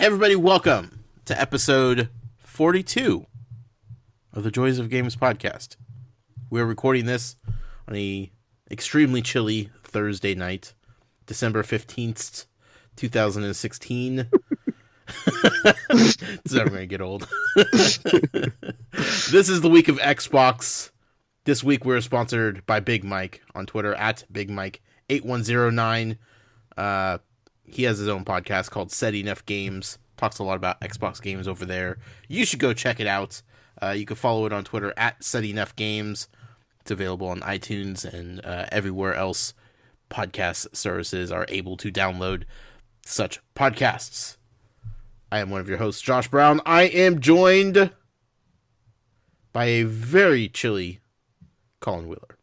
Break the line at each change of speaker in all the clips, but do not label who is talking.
Everybody, welcome to episode 42 of the Joys of Games podcast. We're recording this on a extremely chilly Thursday night, December 15th, 2016. It's never going to get old. This is the week of Xbox. This week we're sponsored by Big Mike on Twitter at BigMike8109. He has his own podcast called Setting F Games. Talks a lot about Xbox games over there. You should go check it out. You can follow it on Twitter at Setting F Games. It's available on iTunes and everywhere else podcast services are able to download such podcasts. I am one of your hosts, Josh Brown. I am joined by a very chilly Colin Wheeler.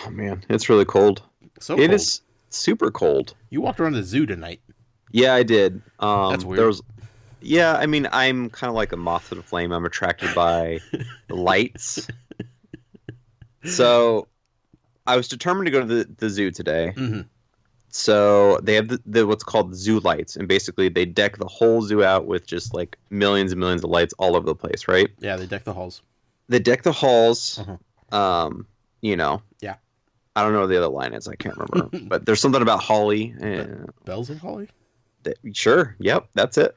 Oh man, it's really cold.
So cold.
It is super cold.
You walked around the zoo tonight.
Yeah, I did.
That's weird.
I mean, I'm kind of like a moth to the flame. I'm attracted by the lights. So, I was determined to go to the zoo today.
Mm-hmm.
So, they have the what's called zoo lights, and basically they deck the whole zoo out with just like millions and millions of lights all over the place, right?
Yeah, they deck the halls.
They deck the halls.
Uh-huh.
Yeah. I don't know what the other line is. I can't remember. But there's something about holly.
Bells of Holly?
Sure. Yep. That's it.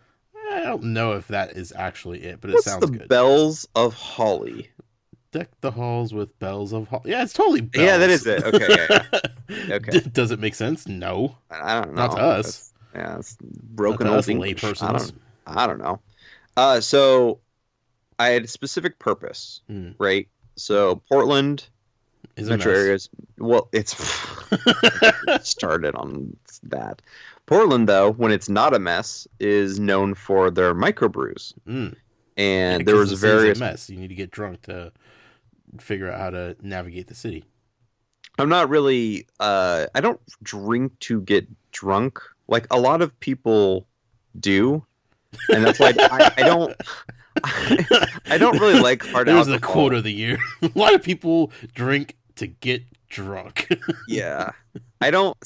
I don't know if that is actually it, but
What's
it sounds
the
good.
Bells of Holly?
Deck the halls with bells of Holly. Yeah, it's totally bells.
Yeah, that is it. Okay, yeah. Okay.
Does it make sense? No.
I don't know.
Not to us.
It's broken
Not to
old
us
English.
laypersons.
I don't know. So I had a specific purpose, right? So Portland,
Is
metro areas. Well, it's started on that. Portland, though, when it's not a mess, is known for their microbrews. And there was various
mess. You need to get drunk to figure out how to navigate the city.
I'm not really. I don't drink to get drunk like a lot of people do, and that's why I don't. I don't really like hard alcohol.
There's the quote of the year. A lot of people drink to get drunk.
Yeah. I don't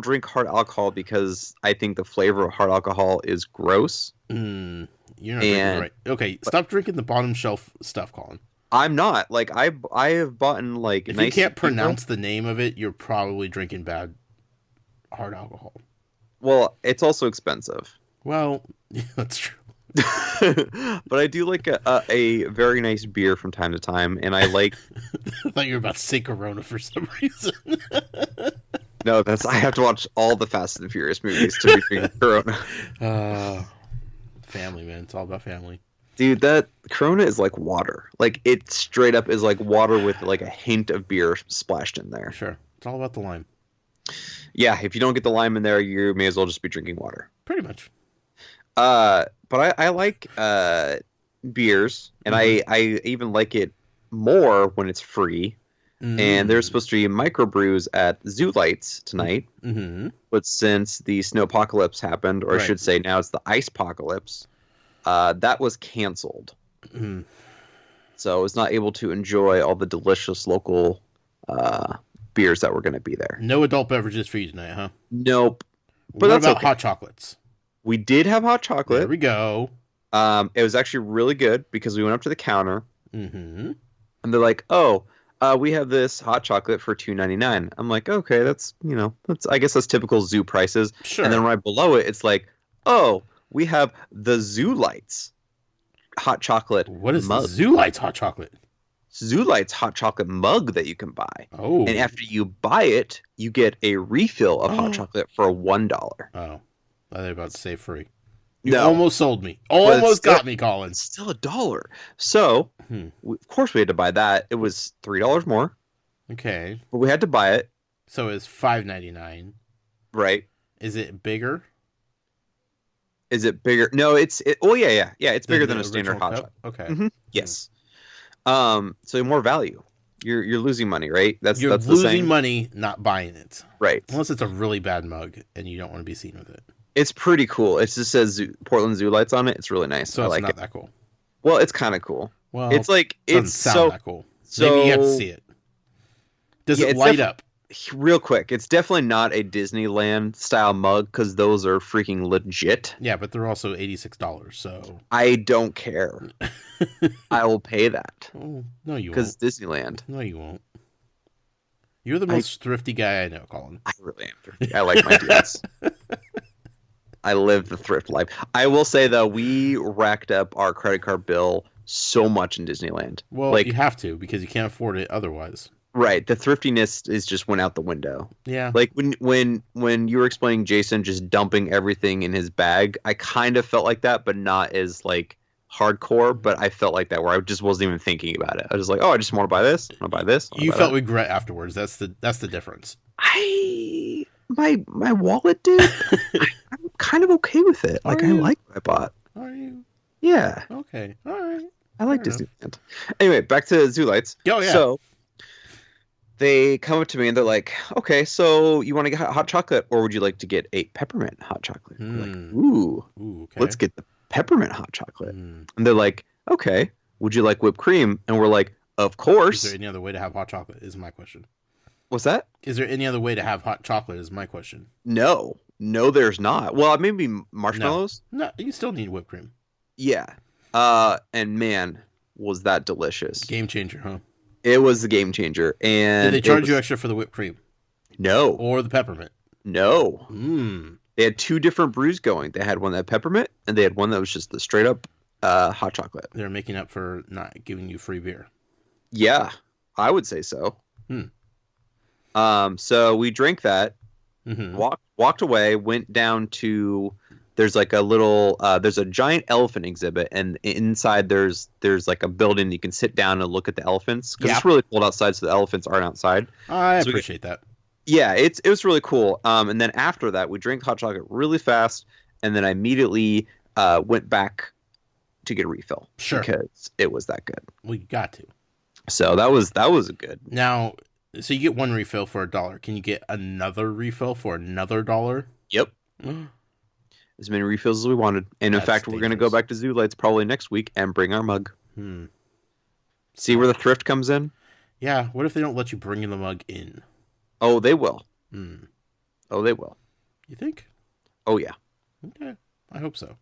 drink hard alcohol because I think the flavor of hard alcohol is gross.
You're not drinking right. Okay, stop drinking the bottom shelf stuff, Colin.
I'm not. Like I have bought in like
if
nice
you can't pronounce the name of it, you're probably drinking bad hard alcohol.
Well, it's also expensive.
Well, yeah, that's true.
But I do like a very nice beer from time to time, and I like.
I thought you were about to say Corona for some reason.
No, I have to watch all the Fast and Furious movies to be drinking Corona.
Family, man, it's all about family.
Dude, that Corona is like water. Like it straight up is like water with like a hint of beer splashed in there.
Sure, it's all about the lime.
Yeah, if you don't get the lime in there, you may as well just be drinking water.
Pretty much.
But I like beers, and I even like it more when it's free. And there's supposed to be microbrews at Zoo Lights tonight. But since the snowpocalypse happened, or I should say now it's the icepocalypse, that was canceled. So I was not able to enjoy all the delicious local beers that were going to be there.
No adult beverages for you tonight, huh?
Nope.
But what about hot chocolates?
We did have hot chocolate.
There we go.
It was actually really good because we went up to the counter. And they're like, "Oh, we have this hot chocolate for $2.99." I'm like, "Okay, that's I guess that's typical zoo prices."
Sure.
And then right below it, it's like, "Oh, we have the Zoo Lights hot chocolate."
What is
mug.
the Zoo Lights hot chocolate?
Zoo Lights hot chocolate mug that you can buy.
Oh.
And after you buy it, you get a refill of hot chocolate for $1.
Oh. I thought about to say free. You
No.
almost sold me. Almost got me, Colin.
It's still $1. So, of course we had to buy that. It was $3 more.
Okay.
But we had to buy it.
So it's $5.99.
Right.
Is it bigger?
Is it bigger? No, it's it's bigger than a standard hot
cup?
chocolate.
Okay.
Yes. So more value. You're losing money, right? That's
You're
the
losing
saying.
Money, not buying it.
Right.
Unless it's a really bad mug and you don't want to be seen with it.
It's pretty cool. It just says Portland Zoo Lights on it. It's really nice.
So
I
it's
like
not
it.
that cool.
Well, it's kind of cool.
Well,
it's like
doesn't
it's
sound
so
that cool.
So
maybe you have to see it. Does it light up?
real quick, it's definitely not a Disneyland style mug because those are freaking legit.
Yeah, but they're also $86, so
I don't care. I will pay that
oh, no, you
because
won't.
Disneyland.
No, you won't. You're the most thrifty guy I know, Colin.
I really am thrifty. I like my deals. I live the thrift life. I will say though, we racked up our credit card bill so much in Disneyland.
Well,
like,
you have to because you can't afford it otherwise.
right, the thriftiness is just went out the window.
Yeah.
Like when you were explaining Jason just dumping everything in his bag, I kind of felt like that, but not as like hardcore. But I felt like that where I just wasn't even thinking about it. I was like, oh, I just want to buy this. I want to buy this.
You felt regret afterwards. That's the difference.
My wallet, dude. I'm kind of okay with it. Like I like what I bought.
Are you?
Yeah.
Okay. All right.
I like Disneyland. Anyway, back to Zoo Lights.
Oh yeah.
So they come up to me and they're like, "Okay, so you want to get hot chocolate, or would you like to get a peppermint hot chocolate?" I'm like, ooh,
okay.
Let's get the peppermint hot chocolate. And they're like, "Okay, would you like whipped cream?" And we're like, "Of course."
Is there any other way to have hot chocolate? Is my question.
What's that?
Is there any other way to have hot chocolate? Is my question.
No, there's not. Well, maybe marshmallows.
No, you still need whipped cream.
Yeah. And man, was that delicious.
Game changer, huh?
It was a game changer. And
did they charge you extra for the whipped cream?
No.
Or the peppermint?
No.
Mm.
They had two different brews going. They had one that had peppermint, and they had one that was just the straight up hot chocolate.
They're making up for not giving you free beer.
Yeah, I would say so. So we drank that, walked away, went down to. There's like a little, there's a giant elephant exhibit, and inside there's like a building you can sit down and look at the elephants because it's really cold outside, so the elephants aren't outside.
I appreciate that.
Yeah, it was really cool. And then after that, we drank hot chocolate really fast, and then I immediately went back to get a refill.
Sure,
because it was that good.
We got to.
So that was good.
Now, so you get one refill for $1. Can you get another refill for another $1?
Yep. As many refills as we wanted. And in fact, we're going to go back to Zoo Lights probably next week and bring our mug. See where the thrift comes in?
Yeah. What if they don't let you bring the mug in?
Oh, they will. Oh, they will.
You think?
Oh, yeah.
Okay. I hope so.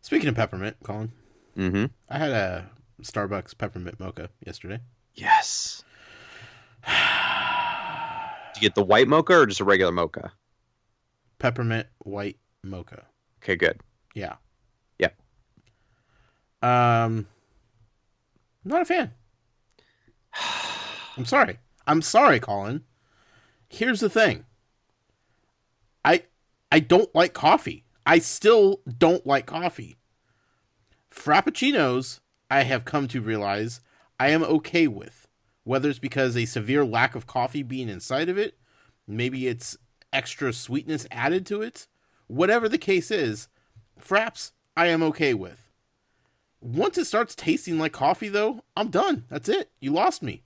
Speaking of peppermint, Colin. I had a Starbucks peppermint mocha yesterday.
Yes. Did you get the white mocha or just a regular mocha?
Peppermint white mocha.
Okay, good.
Yeah.
Yeah.
Not a fan. I'm sorry, Colin. Here's the thing. I don't like coffee. I still don't like coffee. Frappuccinos, I have come to realize I am okay with. Whether it's because a severe lack of coffee being inside of it, maybe it's extra sweetness added to it. Whatever the case is, fraps, I am okay with. Once it starts tasting like coffee, though, I'm done. That's it. You lost me.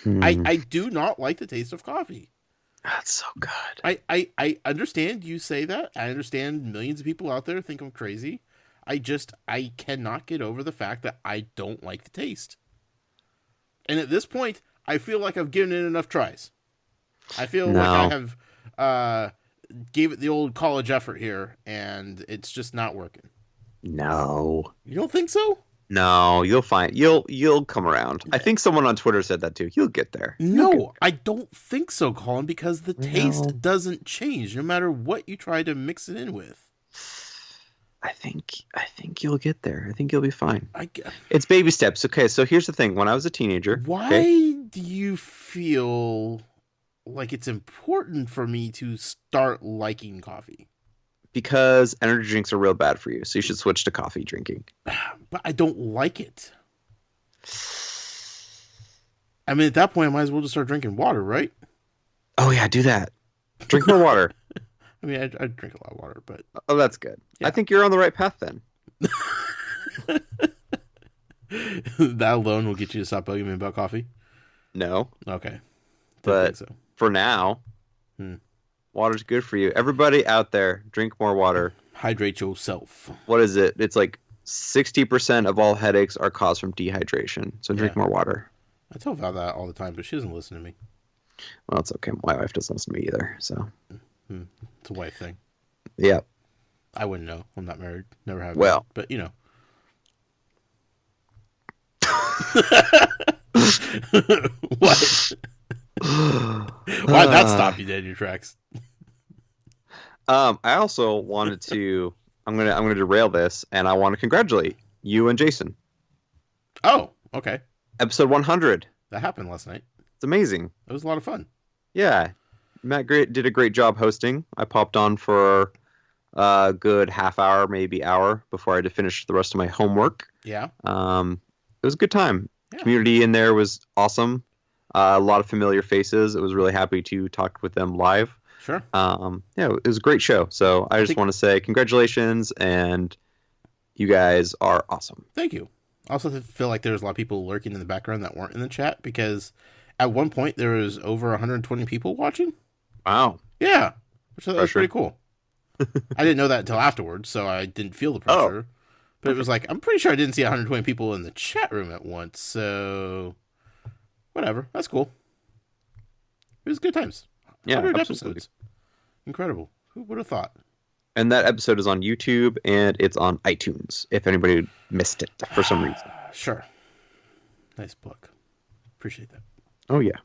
I do not like the taste of coffee.
That's so good.
I understand you say that. I understand millions of people out there think I'm crazy. I cannot get over the fact that I don't like the taste. And at this point, I feel like I've given it enough tries. I feel like I have gave it the old college effort here, and it's just not working.
No.
You don't think so?
No, you'll come around. I think someone on Twitter said that too. You'll get there.
No, I don't think so, Colin, because the taste doesn't change no matter what you try to mix it in with.
I think you'll get there. I think you'll be fine. It's baby steps. Okay, so here's the thing. When I was a teenager,
why do you feel like it's important for me to start liking coffee?
Because energy drinks are real bad for you, so you should switch to coffee drinking.
But I don't like it. I mean, at that point, I might as well just start drinking water, right?
Oh, yeah, do that. Drink more water.
I mean, I drink a lot of water, but...
Oh, that's good. Yeah. I think you're on the right path, then.
That alone will get you to stop bugging me about coffee?
No.
Okay.
But so. For now... Water's good for you. Everybody out there, drink more water.
Hydrate yourself.
What is it? It's like 60% of all headaches are caused from dehydration. So drink more water.
I tell Val that all the time, but she doesn't listen to me.
Well, it's okay. My wife doesn't listen to me either, so.
It's a wife thing.
Yeah.
I wouldn't know. I'm not married. Never have been.
Well.
But, you know. What? Why'd that stop you dead in your tracks?
I also wanted to. I'm gonna derail this, and I want to congratulate you and Jason.
Oh, okay.
Episode 100.
That happened last night.
It's amazing.
It was a lot of fun.
Yeah, Matt did a great job hosting. I popped on for a good half hour, maybe hour, before I had to finish the rest of my homework.
Yeah.
It was a good time.
Yeah.
Community in there was awesome. A lot of familiar faces. I was really happy to talk with them live.
Sure.
Yeah, it was a great show. So I just want to say congratulations, and you guys are awesome.
Thank you. I also feel like there's a lot of people lurking in the background that weren't in the chat, because at one point there was over 120 people watching.
Wow.
Yeah, which was pretty cool. I didn't know that until afterwards, so I didn't feel the pressure. But it was like, I'm pretty sure I didn't see 120 people in the chat room at once, so whatever. That's cool. It was good times.
Yeah,
100
absolutely.
episodes. Incredible. Who would have thought?
And that episode is on YouTube, and it's on iTunes, if anybody missed it for some reason.
Sure. Nice plug. Appreciate that.
Oh, yeah.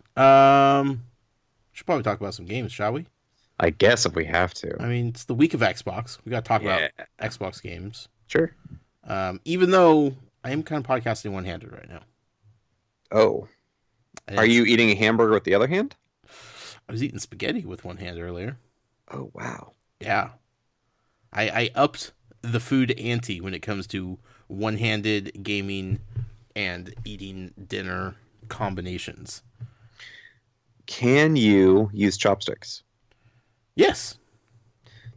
Should probably talk about some games, shall we?
I guess if we have to.
I mean, it's the week of Xbox. We got to talk about Xbox games.
Sure.
Even though I am kind of podcasting one-handed right now.
Oh. Are you eating a hamburger with the other hand?
I was eating spaghetti with one hand earlier.
Oh, wow.
Yeah. I upped the food ante when it comes to one-handed gaming and eating dinner combinations.
Can you use chopsticks?
Yes.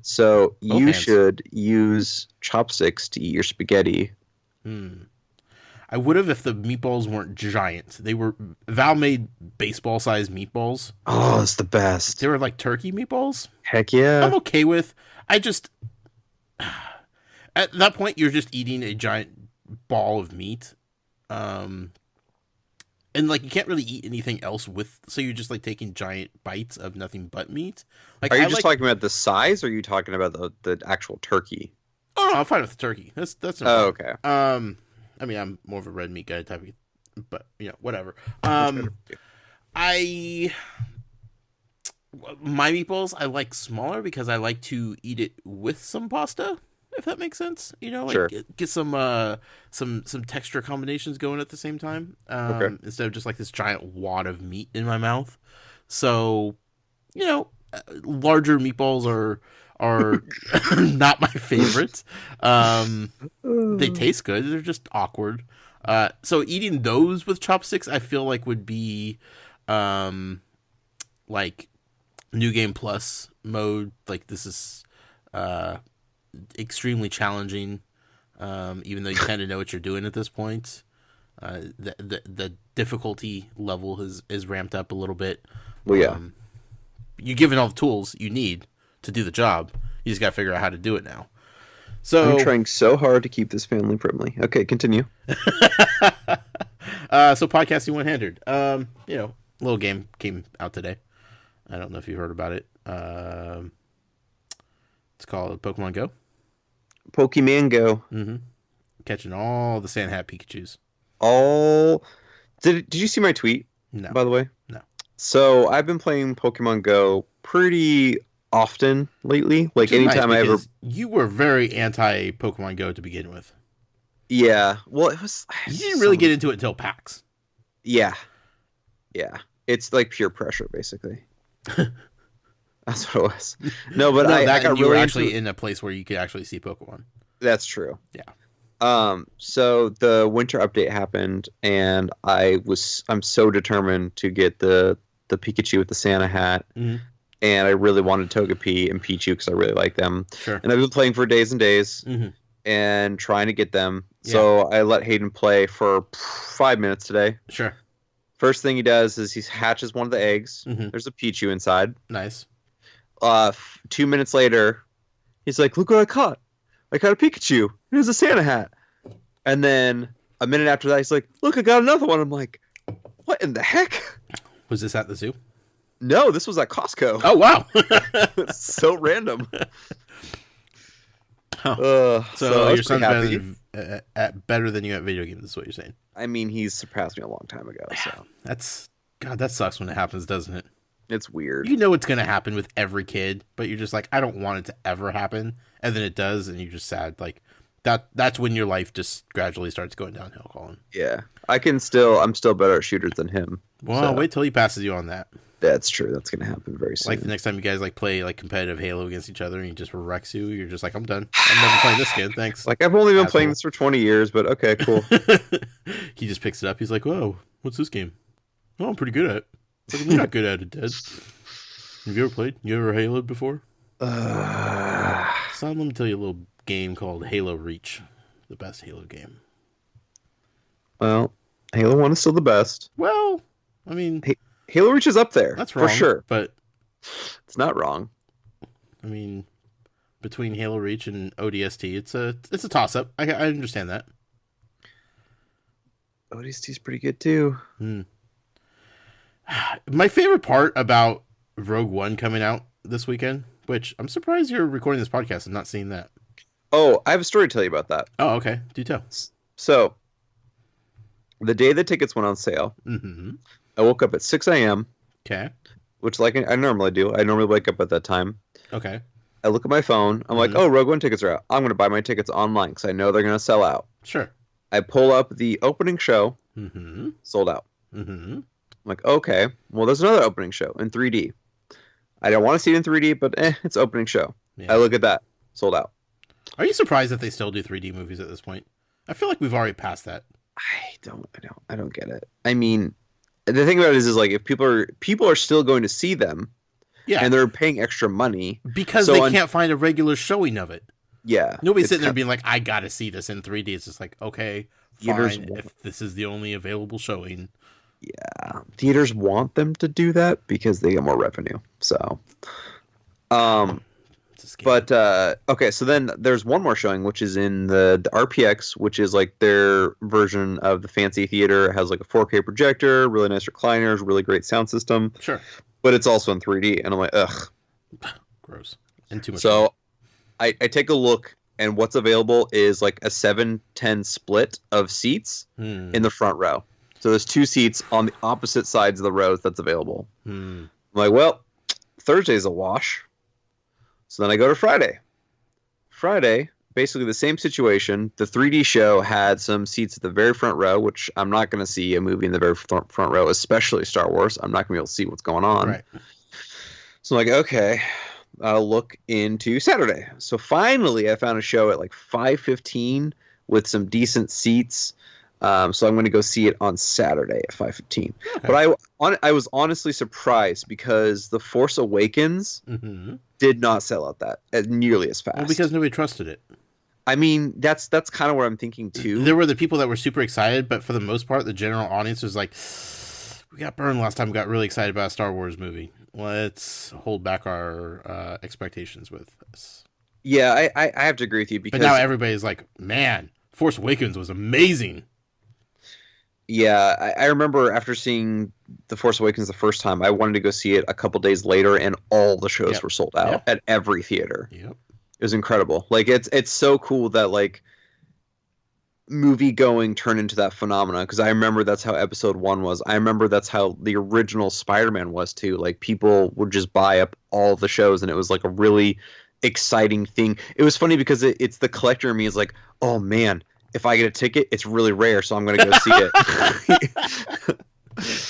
So
Both
you
hands.
should use chopsticks to eat your spaghetti.
I would have if the meatballs weren't giant. Val made baseball-sized meatballs.
Oh, it's the best.
They were like turkey meatballs.
Heck yeah.
I'm okay with. At that point, you're just eating a giant ball of meat. And like you can't really eat anything else with, so you're just like taking giant bites of nothing but meat. Like,
Are you just talking about the size, or are you talking about the actual turkey?
Oh no, I'm fine with the turkey. That's no
Oh,
problem.
okay.
I mean, I'm more of a red meat guy type of, but you know, whatever. My meatballs I like smaller because I like to eat it with some pasta, if that makes sense. You know, like
Sure.
get some texture combinations going at the same time.
Okay.
Instead of just like this giant wad of meat in my mouth. So, you know, larger meatballs are not my favorites. They taste good. They're just awkward. So eating those with chopsticks, I feel like would be, like New Game Plus mode. Like this is, extremely challenging. Even though you kind of know what you're doing at this point. The difficulty level is ramped up a little bit.
Well, yeah.
You're given all the tools you need to do the job. You just got to figure out how to do it now. So
I'm trying so hard to keep this family friendly. Okay, continue.
So podcasting one-handed. You know, a little game came out today. I don't know if you heard about it. It's called Pokemon Go.
Pokemon Go.
Mm-hmm. Catching all the Sand Hat Pikachus.
Did you see my tweet?
No.
By the way?
No.
So I've been playing Pokemon Go pretty often lately. Like anytime I ever.
You were very anti Pokemon Go to begin with.
Yeah. Well, it was.
You didn't really get into it until PAX.
Yeah. Yeah. It's like pure pressure, basically. That's what it was. No, but I got
you were
really
actually
into...
in a place where you could actually see Pokemon.
That's true.
Yeah.
So the winter update happened, and I'm so determined to get the Pikachu with the Santa hat, and I really wanted Togepi and Pichu because I really like them.
Sure.
And I've been playing for days and days, and trying to get them. Yeah. So I let Hayden play for 5 minutes today.
Sure.
First thing he does is he hatches one of the eggs. There's a Pichu inside.
Nice.
2 minutes later, he's like, "Look what I caught! I caught a Pikachu. It was a Santa hat." And then a minute after that, he's like, "Look, I got another one." I'm like, "What in the heck?"
Was this at the zoo?
No, this was at Costco.
Oh, wow.
It's so random.
So your son's
happy.
better than you at video games, is what you're saying.
I mean, he's surpassed me a long time ago, so.
God, that sucks when it happens, doesn't it?
It's weird.
You know it's going to happen with every kid, but you're just like, I don't want it to ever happen. And then it does, and you're just sad. Like, that's when your life just gradually starts going downhill, Colin.
Yeah. I'm still better at shooters than him.
Well, wait till he passes you on that.
That's true. That's going to happen very soon.
Like the next time you guys like play like competitive Halo against each other and he just wrecks you, you're just like, I'm done. I'm never playing this again. Thanks.
Like, I've only been playing this for 20 years, but okay, cool.
He just picks it up. He's like, whoa, what's this game? Oh, I'm pretty good at it. Like, you're not good at it, Dad. Have you ever played? You ever Halo'd before? Son, let me tell you a little game called Halo Reach. The best Halo game.
Well, Halo 1 is still the best.
Well, I mean...
Halo Reach is up there.
That's wrong. For sure. But...
It's not wrong.
I mean, between Halo Reach and ODST, it's a toss-up. I understand that.
ODST's pretty good, too.
My favorite part about Rogue One coming out this weekend, which I'm surprised you're recording this podcast and not seeing that.
Oh, I have a story to tell you about that.
Oh, okay. Do tell.
So, the day the tickets went on sale, I woke up at 6 a.m.
Okay.
Which, like I normally do. I normally wake up at that time.
Okay.
I look at my phone. I'm like, oh, Rogue One tickets are out. I'm going to buy my tickets online because I know they're going to sell out.
Sure.
I pull up the opening show. Sold out. I'm like, okay. Well, there's another opening show in 3D. I don't want to see it in 3D, but it's opening show. Yeah. I look at that. Sold out.
Are you surprised that they still do 3D movies at this point? I feel like we've already passed that.
I don't get it. I mean, the thing about it is like if people are still going to see them, and they're paying extra money
because they can't find a regular showing of it.
Yeah,
nobody's sitting there being like, I gotta see this in 3D. It's just like, okay, fine, if this is the only available showing.
Yeah, theaters want them to do that because they get more revenue. So, but okay, so then there's one more showing, which is in the RPX, which is like their version of the fancy theater. It has like a 4K projector, really nice recliners, really great sound system.
Sure.
But it's also in 3D, and I'm like, ugh.
Gross. And too much.
So I take a look, and what's available is like a 7-10 split of seats in the front row. So there's 2 seats on the opposite sides of the rows that's available. I'm like, well, Thursday's a wash. So then I go to Friday. Friday, basically the same situation. The 3D show had some seats at the very front row, which I'm not going to see a movie in the very front row, especially Star Wars. I'm not going to be able to see what's going on.
Right.
So I'm like, okay, I'll look into Saturday. So finally I found a show at like 5:15 with some decent seats. So I'm going to go see it on Saturday at 5:15. Okay. But I was honestly surprised because The Force Awakens did not sell out that nearly as fast.
Well, because nobody trusted it.
I mean, that's kind of what I'm thinking too.
There were the people that were super excited, but for the most part, the general audience was like, we got burned last time we got really excited about a Star Wars movie. Let's hold back our expectations with this.
Yeah, I have to agree with you. Because
but now everybody's like, man, Force Awakens was amazing.
Yeah, I remember after seeing The Force Awakens the first time, I wanted to go see it a couple days later, and all the shows were sold out at every theater.
Yep.
It was incredible. Like it's so cool that like movie going turned into that phenomenon, because I remember that's how Episode 1 was. I remember that's how the original Spider-Man was too. Like people would just buy up all the shows, and it was like a really exciting thing. It was funny because it's the collector in me is like, oh man, if I get a ticket, it's really rare, so I'm going to go see it.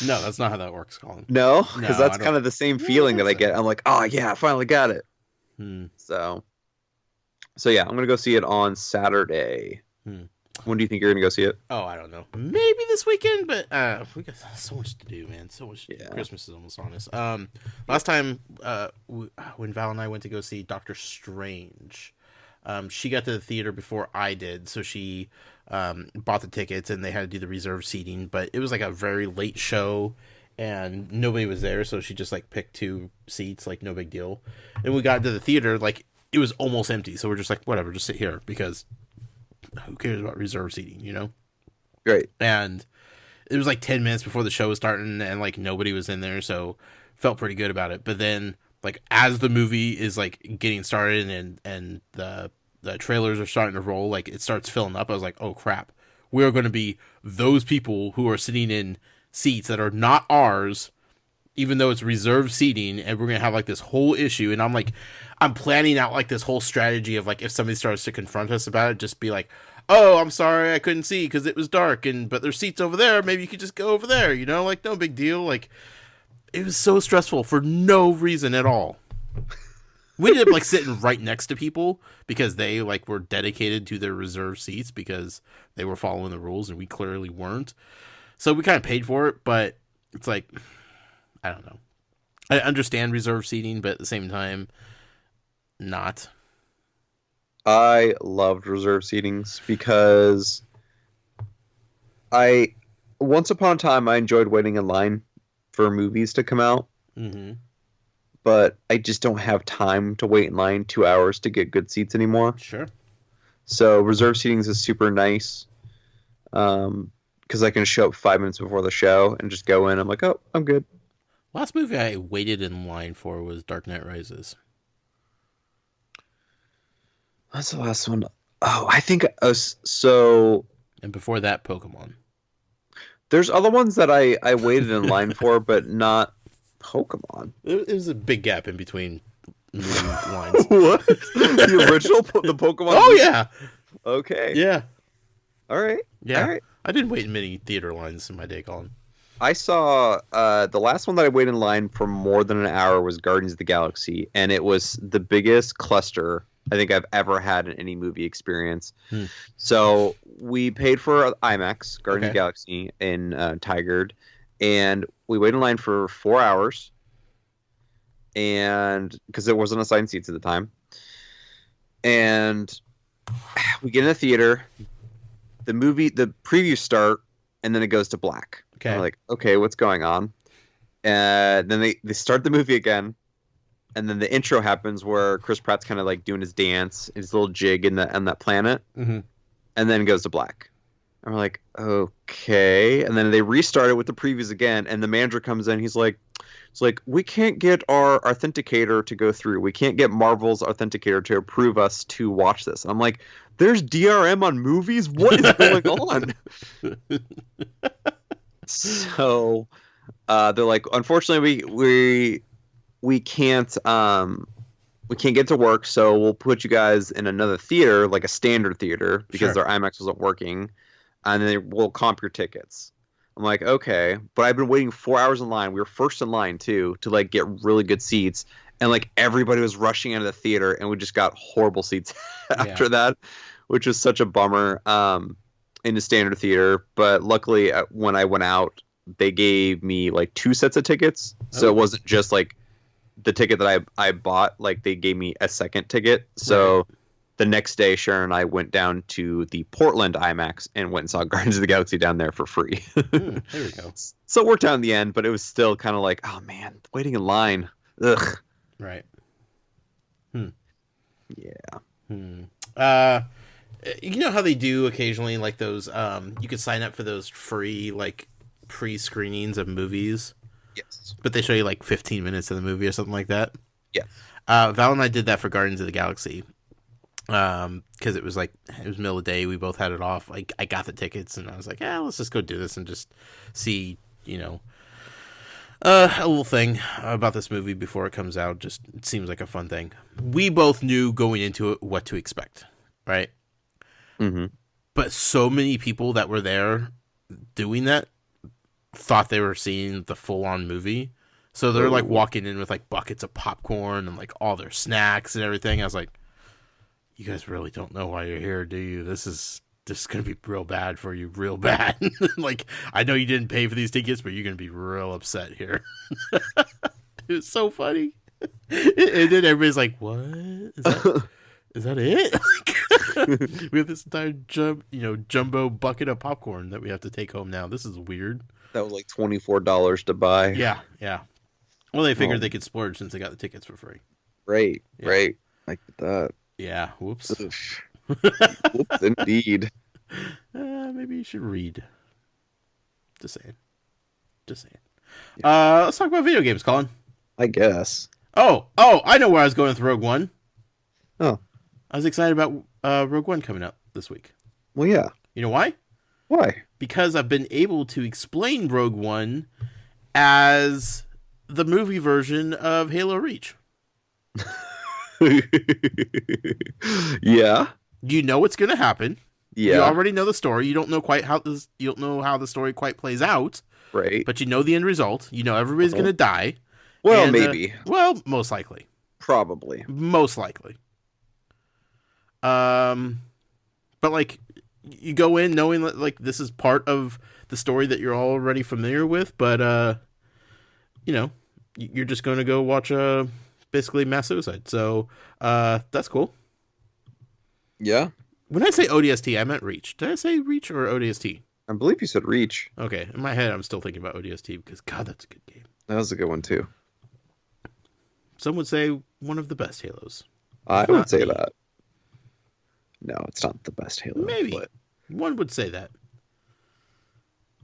No, that's not how that works, Colin.
No? Because that's kind of the same feeling that I get. I'm like, oh, yeah, I finally got it. So yeah, I'm going to go see it on Saturday. When do you think you're going to go see it?
Oh, I don't know. Maybe this weekend, but we got so much to do, man. So much. Yeah. Christmas is almost on us. Last time when Val and I went to go see Doctor Strange, she got to the theater before I did, so she bought the tickets, and they had to do the reserved seating, but it was like a very late show, and nobody was there, so she just like picked 2 seats, like no big deal. And we got to the theater, like it was almost empty, so we're just like, whatever, just sit here, because who cares about reserved seating, you know?
Great.
And it was like 10 minutes before the show was starting, and like nobody was in there, so felt pretty good about it. But then, like, as the movie is like getting started and the trailers are starting to roll, like it starts filling up. I was like, oh crap, we are going to be those people who are sitting in seats that are not ours, even though it's reserved seating, and we're going to have like this whole issue. And I'm planning out like this whole strategy of like, if somebody starts to confront us about it, just be like, oh, I'm sorry, I couldn't see because it was dark, but there's seats over there. Maybe you could just go over there, like no big deal. Like, it was so stressful for no reason at all. We ended up like sitting right next to people because they like were dedicated to their reserved seats because they were following the rules and we clearly weren't. So we kind of paid for it, but it's like, I don't know. I understand reserved seating, but at the same time, not.
I loved reserved seatings because once upon a time, I enjoyed waiting in line for movies to come out.
Mm-hmm.
But I just don't have time to wait in line 2 hours to get good seats anymore.
Sure.
So reserved seatings is super nice because I can show up 5 minutes before the show and just go in. I'm like, oh, I'm good.
Last movie I waited in line for was Dark Knight Rises.
That's the last one. Oh, I think so.
And before that, Pokemon.
There's other ones that I waited in line for, but not Pokemon.
It was a big gap in between movie lines.
What? The original, the Pokemon?
Oh, yeah.
Okay.
Yeah.
All right.
Yeah.
All right.
I didn't wait in many theater lines in my day, Colin.
I saw the last one that I waited in line for more than an hour was Guardians of the Galaxy, and it was the biggest cluster I think I've ever had in any movie experience. So we paid for IMAX, Guardians of the Galaxy in Tigard, and we waited in line for 4 hours, and because there wasn't assigned seats at the time, and we get in the theater, the previews start, and then it goes to black.
Okay.
And we're like, okay, what's going on? And then they start the movie again, and then the intro happens where Chris Pratt's kind of like doing his dance, his little jig on that planet,
mm-hmm.
and then it goes to black. And we're like, okay. And then they restart it with the previews again, and the manager comes in. It's like, we can't get our authenticator to go through. We can't get Marvel's authenticator to approve us to watch this. And I'm like, there's DRM on movies? What is going on? So they're like, unfortunately, we can't get to work, so we'll put you guys in another theater, like a standard theater, because their IMAX wasn't working, and then we'll comp your tickets. I'm like, okay, but I've been waiting 4 hours in line. We were first in line too to like get really good seats, and like everybody was rushing out of the theater, and we just got horrible seats after that, which was such a bummer in the standard theater. But luckily, when I went out, they gave me like 2 sets of tickets, so it wasn't just like the ticket that I bought. Like they gave me a second ticket, so. Right. The next day, Sharon and I went down to the Portland IMAX and went and saw Guardians of the Galaxy down there for free.
There we go.
So it worked out in the end, but it was still kind of like, oh man, waiting in line. Ugh.
Right.
Yeah.
You know how they do occasionally, like those, you could sign up for those free, like, pre-screenings of movies?
Yes.
But they show you, like, 15 minutes of the movie or something like that?
Yeah.
Val and I did that for Guardians of the Galaxy. Because it was middle of the day, we both had it off. Like, I got the tickets and I was like, let's just go do this and just see, a little thing about this movie before it comes out. Just, it seems like a fun thing. We both knew going into it what to expect, right?
Mm-hmm.
But so many people that were there doing that thought they were seeing the full-on movie. So they're like walking in with like buckets of popcorn and like all their snacks and everything. I was like, you guys really don't know why you're here, do you? This is going to be real bad for you, real bad. Like, I know you didn't pay for these tickets, but you're going to be real upset here. It was so funny. And then everybody's like, what? Is that it? We have this entire jumbo bucket of popcorn that we have to take home now. This is weird.
That was like $24 to buy.
Yeah. Well, they figured they could splurge since they got the tickets for free.
Right. Like that.
Yeah, whoops.
Whoops, indeed.
Maybe you should read. Just saying. Yeah. Let's talk about video games, Colin.
I guess.
Oh, I know where I was going with Rogue One.
Oh.
I was excited about Rogue One coming out this week.
Well, yeah.
You know why?
Why?
Because I've been able to explain Rogue One as the movie version of Halo Reach.
Yeah.
You know what's going to happen.
Yeah.
You already know the story. You don't know how the story quite plays out.
Right.
But you know the end result. You know everybody's going to die.
Well,
and,
maybe.
Well, most likely.
Probably.
Most likely. But like, you go in knowing that like this is part of the story that you're already familiar with, but you know, you're just going to go watch basically mass suicide. So that's cool.
Yeah.
When I say ODST, I meant Reach. Did I say Reach or ODST?
I believe you said Reach.
Okay, in my head, I'm still thinking about ODST because God, that's a good game.
That was a good one too.
Some would say one of the best Halos.
I would say that. No, it's not the best Halo.
Maybe.
But
One would say that.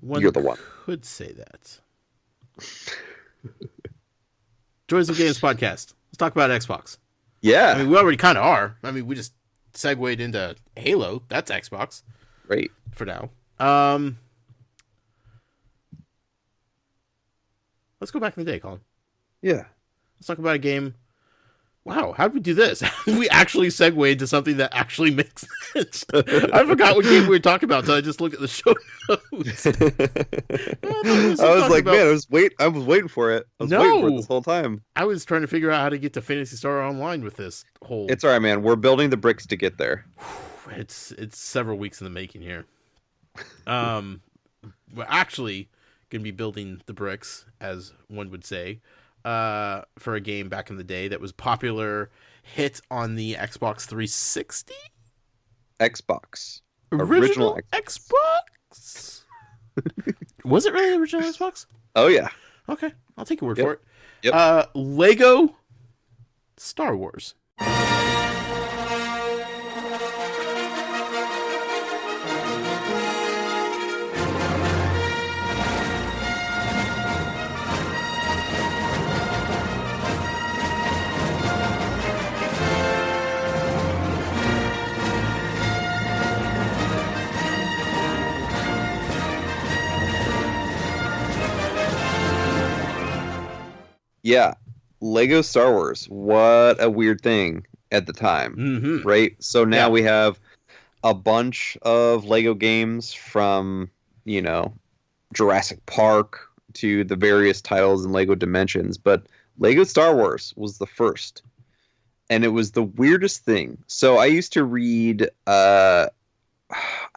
You're the one.
Could say that. Joys of Games podcast. Let's talk about Xbox.
Yeah.
I mean, we already kind of are. I mean, we just segued into Halo. That's Xbox.
Right.
For now. Let's go back in the day, Colin.
Yeah.
Let's talk about a game. Wow, how did we do this? We actually segued into something that actually makes sense. I forgot what game we were talking about until I just looked at the show notes.
I was like, man, I was waiting for it. I was waiting for it this whole time.
I was trying to figure out how to get to Phantasy Star Online with this whole.
It's all right, man. We're building the bricks to get there.
It's several weeks in the making here. We're actually going to be building the bricks, as one would say, for a game back in the day that was popular, hit on the Xbox 360?
Xbox.
Original Xbox? Was it really original Xbox?
Oh, yeah.
Okay, I'll take your word for it.
Yep.
Lego Star Wars.
Yeah. Lego Star Wars. What a weird thing at the time, right? So now we have a bunch of Lego games from, Jurassic Park to the various titles in Lego Dimensions, but Lego Star Wars was the first. And it was the weirdest thing. So I used to read, I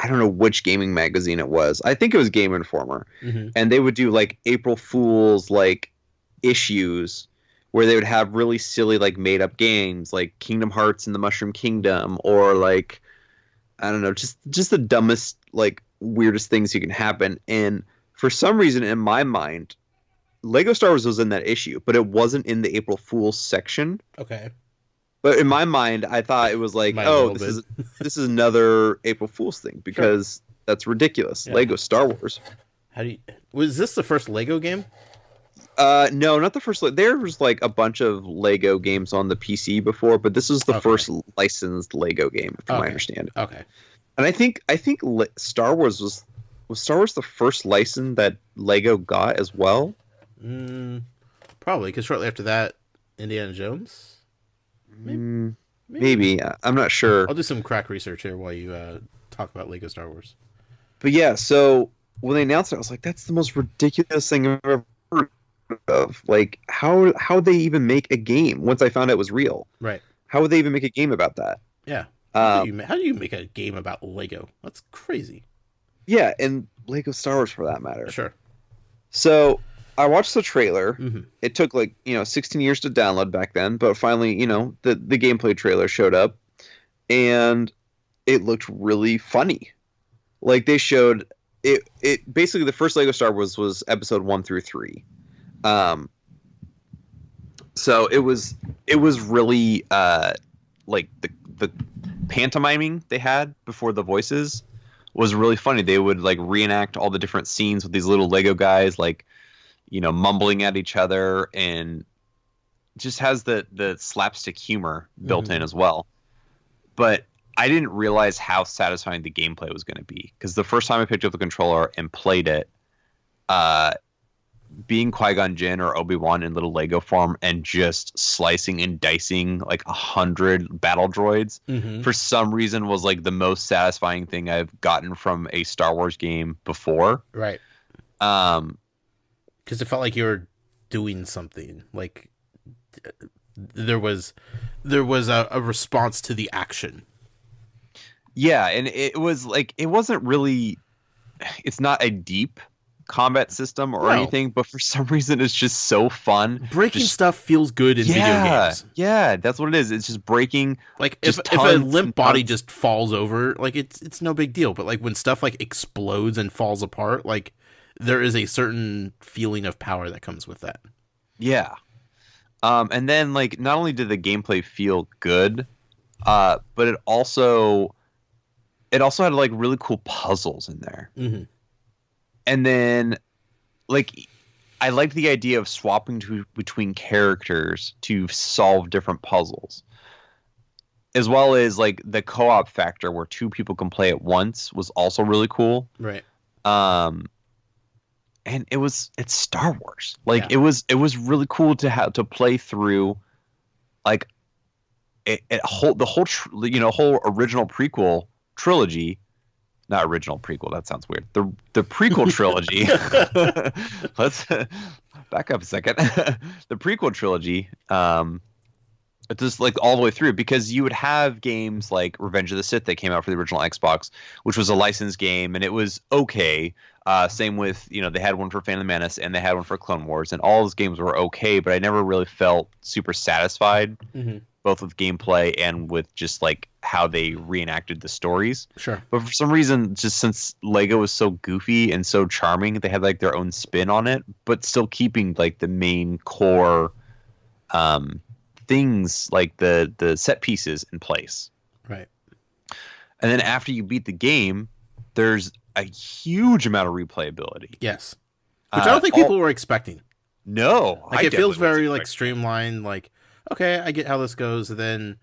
don't know which gaming magazine it was. I think it was Game Informer. And they would do like April Fool's issues where they would have really silly made up games like Kingdom Hearts and the Mushroom Kingdom, or I don't know, just the dumbest weirdest things you can happen. And for some reason in my mind, Lego Star Wars was in that issue, but it wasn't in the April Fool's section.
Okay.
But in my mind, I thought it was this is another April Fool's thing because that's ridiculous. Yeah. Lego Star Wars.
Was this the first Lego game?
No, not the first. There was a bunch of Lego games on the PC before, but this was the first licensed Lego game, from my understanding.
Okay.
And I think Star Wars was Star Wars the first license that Lego got as well.
Probably, because shortly after that, Indiana Jones.
Maybe. I'm not sure.
I'll do some crack research here while you talk about Lego Star Wars.
But yeah, so when they announced it, I was like, "That's the most ridiculous thing I've ever heard of." How they even make a game once I found out it was real?
Right.
How would they even make a game about that?
Yeah. How do you make a game about Lego? That's crazy.
Yeah, and Lego Star Wars for that matter.
Sure.
So I watched the trailer. It took 16 years to download back then, but finally, the gameplay trailer showed up, and it looked really funny. They showed it basically the first Lego Star Wars was episode 1 through 3. So it was really the pantomiming they had before the voices was really funny. They would reenact all the different scenes with these little Lego guys mumbling at each other, and just has the slapstick humor built in as well. But I didn't realize how satisfying the gameplay was going to be, because the first time I picked up the controller and played it, being Qui-Gon Jinn or Obi-Wan in little Lego form and just slicing and dicing like 100 battle droids for some reason was like the most satisfying thing I've gotten from a Star Wars game before.
Right. Because it felt like you were doing something. Like there was a response to the action.
Yeah, and it was like, it wasn't really, it's not a deep combat system or anything, but for some reason it's just so fun.
Breaking stuff feels good in video games.
Yeah, that's what it is. It's just breaking.
Like if a limp body just falls over, like it's no big deal. But like when stuff like explodes and falls apart, like there is a certain feeling of power that comes with that.
Yeah. And then like not only did the gameplay feel good, but it also had like really cool puzzles in there. And then, like, I liked the idea of swapping between characters to solve different puzzles, as well as like the co-op factor where two people can play at once was also really cool.
Right.
And it's Star Wars. Like it was really cool to have to play through, like, the whole original prequel trilogy. Not original prequel. That sounds weird. The prequel trilogy. Let's back up a second. The prequel trilogy. It's just like all the way through, because you would have games like Revenge of the Sith that came out for the original Xbox, which was a licensed game, and it was okay. Same with, they had one for Phantom of the Menace and they had one for Clone Wars, and all those games were okay, but I never really felt super satisfied. Both with gameplay and with just like how they reenacted the stories.
Sure.
But for some reason, just since Lego was so goofy and so charming, they had like their own spin on it, but still keeping like the main core things, like the set pieces in place.
Right.
And then after you beat the game, there's a huge amount of replayability.
Yes. Which I don't think people were expecting.
No.
Like it feels very like streamlined, like, okay, I get how this goes, and then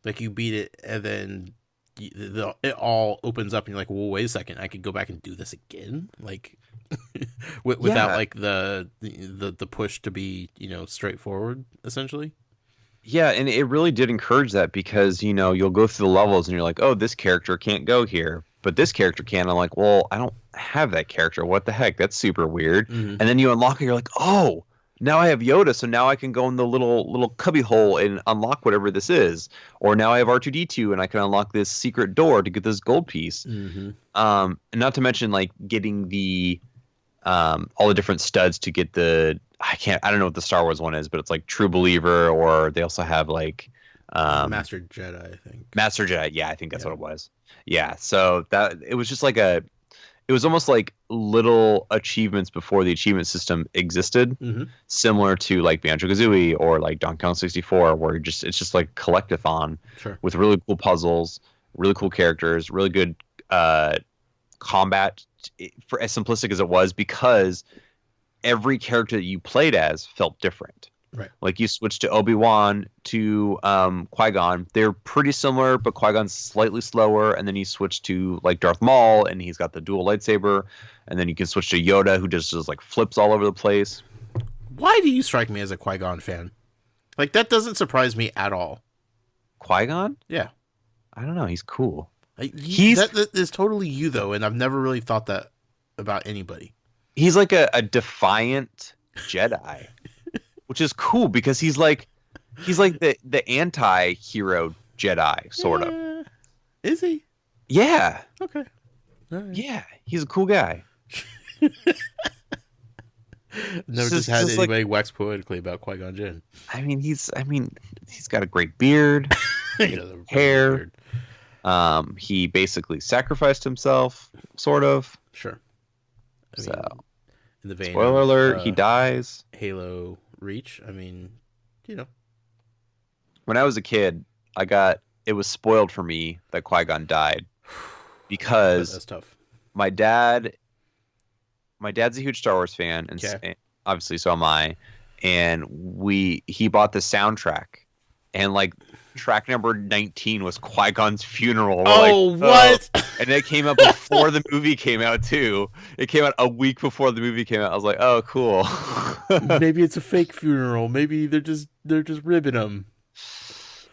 like you beat it, and then it all opens up, and you're like, well, wait a second, I could go back and do this again, like without like the push to be straightforward, essentially.
Yeah, and it really did encourage that, because you'll go through the levels and you're like, oh, this character can't go here, but this character can. I'm like, well, I don't have that character. What the heck? That's super weird. And then you unlock it, you're like, oh, now I have Yoda, so now I can go in the little cubby hole and unlock whatever this is. Or now I have R2-D2 and I can unlock this secret door to get this gold piece. And not to mention like getting the all the different studs to get the I don't know what the Star Wars one is, but it's like True Believer, or they also have like
Master Jedi, I think.
Master Jedi, yeah, I think that's what it was. Yeah, so that it was just like it was almost like little achievements before the achievement system existed, similar to like Banjo-Kazooie or like Donkey Kong 64, where it's just like collectathon with really cool puzzles, really cool characters, really good combat, for as simplistic as it was, because every character that you played as felt different.
Right.
Like you switch to Obi-Wan to Qui-Gon. They're pretty similar, but Qui-Gon's slightly slower. And then you switch to like Darth Maul, and he's got the dual lightsaber. And then you can switch to Yoda, who just like flips all over the place.
Why do you strike me as a Qui-Gon fan? Like, that doesn't surprise me at all.
Qui-Gon?
Yeah.
I don't know. He's cool.
That is totally you, though, and I've never really thought that about anybody.
He's like a defiant Jedi. Which is cool, because he's like the anti-hero Jedi, sort of.
Is he?
Yeah.
Okay. Right.
Yeah, he's a cool guy.
Never just had anybody wax poetically about Qui-Gon Jinn.
I mean, he's got a great beard, hair. He basically sacrificed himself, sort of.
Sure. I mean,
so,
in the vein
spoiler alert, he dies.
Halo Reach. I mean,
when I was a kid, it was spoiled for me that Qui-Gon died, because
that's tough.
My dad's a huge Star Wars fan, and obviously so am I. and he bought the soundtrack, and like track number 19 was Qui-Gon's funeral. We're
Oh, what?
Oh. And it came out before the movie came out too. It came out a week before the movie came out. I was like, oh, cool.
Maybe it's a fake funeral. Maybe they're just ribbing him.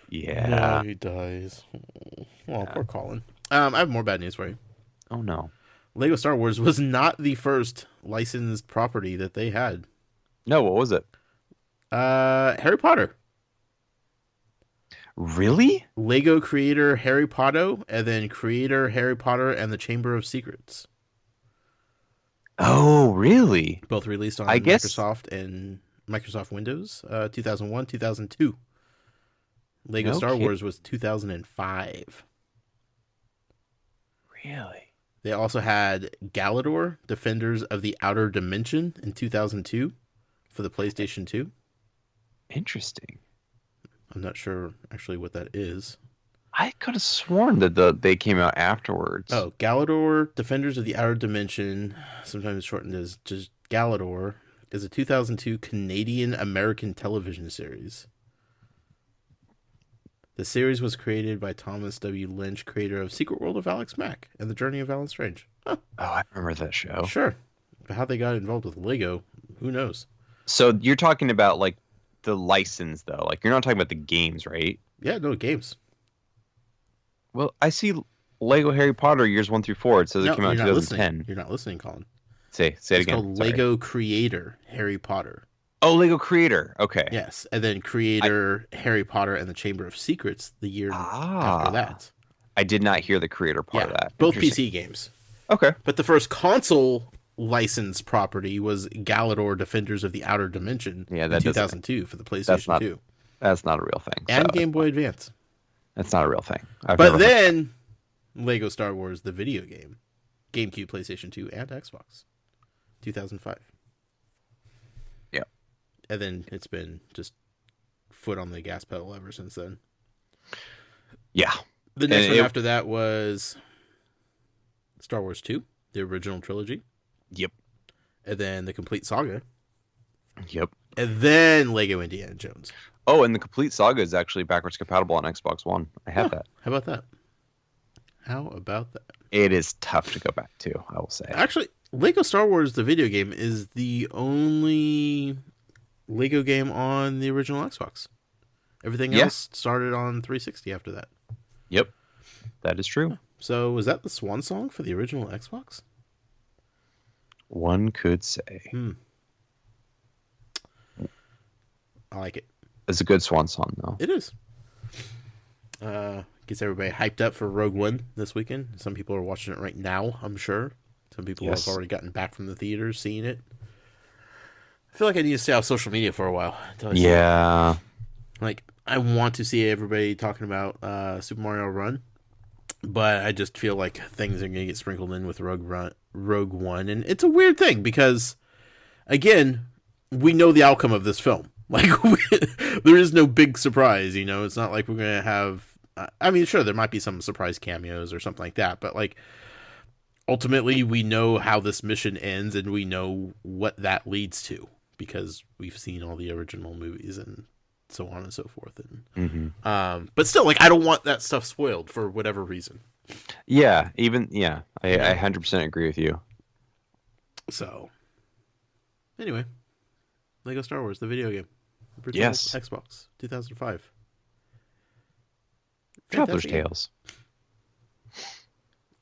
Yeah.
No, he dies. Oh, yeah. Poor Colin. I have more bad news for you.
Oh no.
Lego Star Wars was not the first licensed property that they had.
No, what was it?
Harry Potter.
Really?
Lego creator Harry Potter, and then creator Harry Potter and the Chamber of Secrets.
Oh, really?
Both released on
guess...
Microsoft and Microsoft Windows, 2001, 2002. Lego Star Wars was 2005.
Really?
They also had Galador, Defenders of the Outer Dimension in 2002 for the PlayStation 2.
Interesting.
I'm not sure actually what that is.
I could have sworn that they came out afterwards.
Oh, Galador, Defenders of the Outer Dimension, sometimes shortened as just Galador, is a 2002 Canadian-American television series. The series was created by Thomas W. Lynch, creator of Secret World of Alex Mack and The Journey of Alan Strange. Huh.
Oh, I remember that show.
Sure. But how they got involved with Lego, who knows?
So you're talking about like the license, though. Like you're not talking about the games, right?
Yeah, no, games.
Well, I see Lego Harry Potter years 1 through 4. It says it came out in 2010.
You're not listening, Colin.
Say it again.
It's called Lego Creator Harry Potter.
Oh, Lego Creator. Okay.
Yes, and then Creator Harry Potter and the Chamber of Secrets the year after that.
I did not hear the creator part of that.
Both PC games.
Okay.
But the first console licensed property was Galador, Defenders of the Outer Dimension in 2002 for the PlayStation 2.
That's not a real thing.
And Game Boy Advance.
That's not a real thing.
But then Lego Star Wars, the video game, GameCube, PlayStation 2, and Xbox, 2005.
Yeah.
And then it's been just foot on the gas pedal ever since then.
Yeah.
The next one after that was Star Wars 2, the original trilogy.
Yep.
And then the complete saga.
Yep.
And then Lego Indiana Jones.
Oh, and the complete saga is actually backwards compatible on Xbox One. I have that.
How about that? How about that?
It is tough to go back to, I will say.
Actually, Lego Star Wars, the video game, is the only Lego game on the original Xbox. Everything else started on 360 after that.
Yep. That is true.
So, was that the swan song for the original Xbox?
One could say.
I like it.
It's a good swan song, though.
It is. Gets everybody hyped up for Rogue One this weekend. Some people are watching it right now, I'm sure. Some people have already gotten back from the theaters, seeing it. I feel like I need to stay off social media for a while.
Yeah.
Like, I want to see everybody talking about Super Mario Run, but I just feel like things are going to get sprinkled in with Rogue One. And it's a weird thing because, again, we know the outcome of this film. Like, there is no big surprise, you know? It's not like we're going to have... I mean, sure, there might be some surprise cameos or something like that, but, like, ultimately, we know how this mission ends, and we know what that leads to, because we've seen all the original movies and so on and so forth. And, but still, like, I don't want that stuff spoiled for whatever reason.
Yeah, I 100% agree with you.
So, anyway, Lego Star Wars, the video game. Original Xbox, 2005.
Traveler's Tales.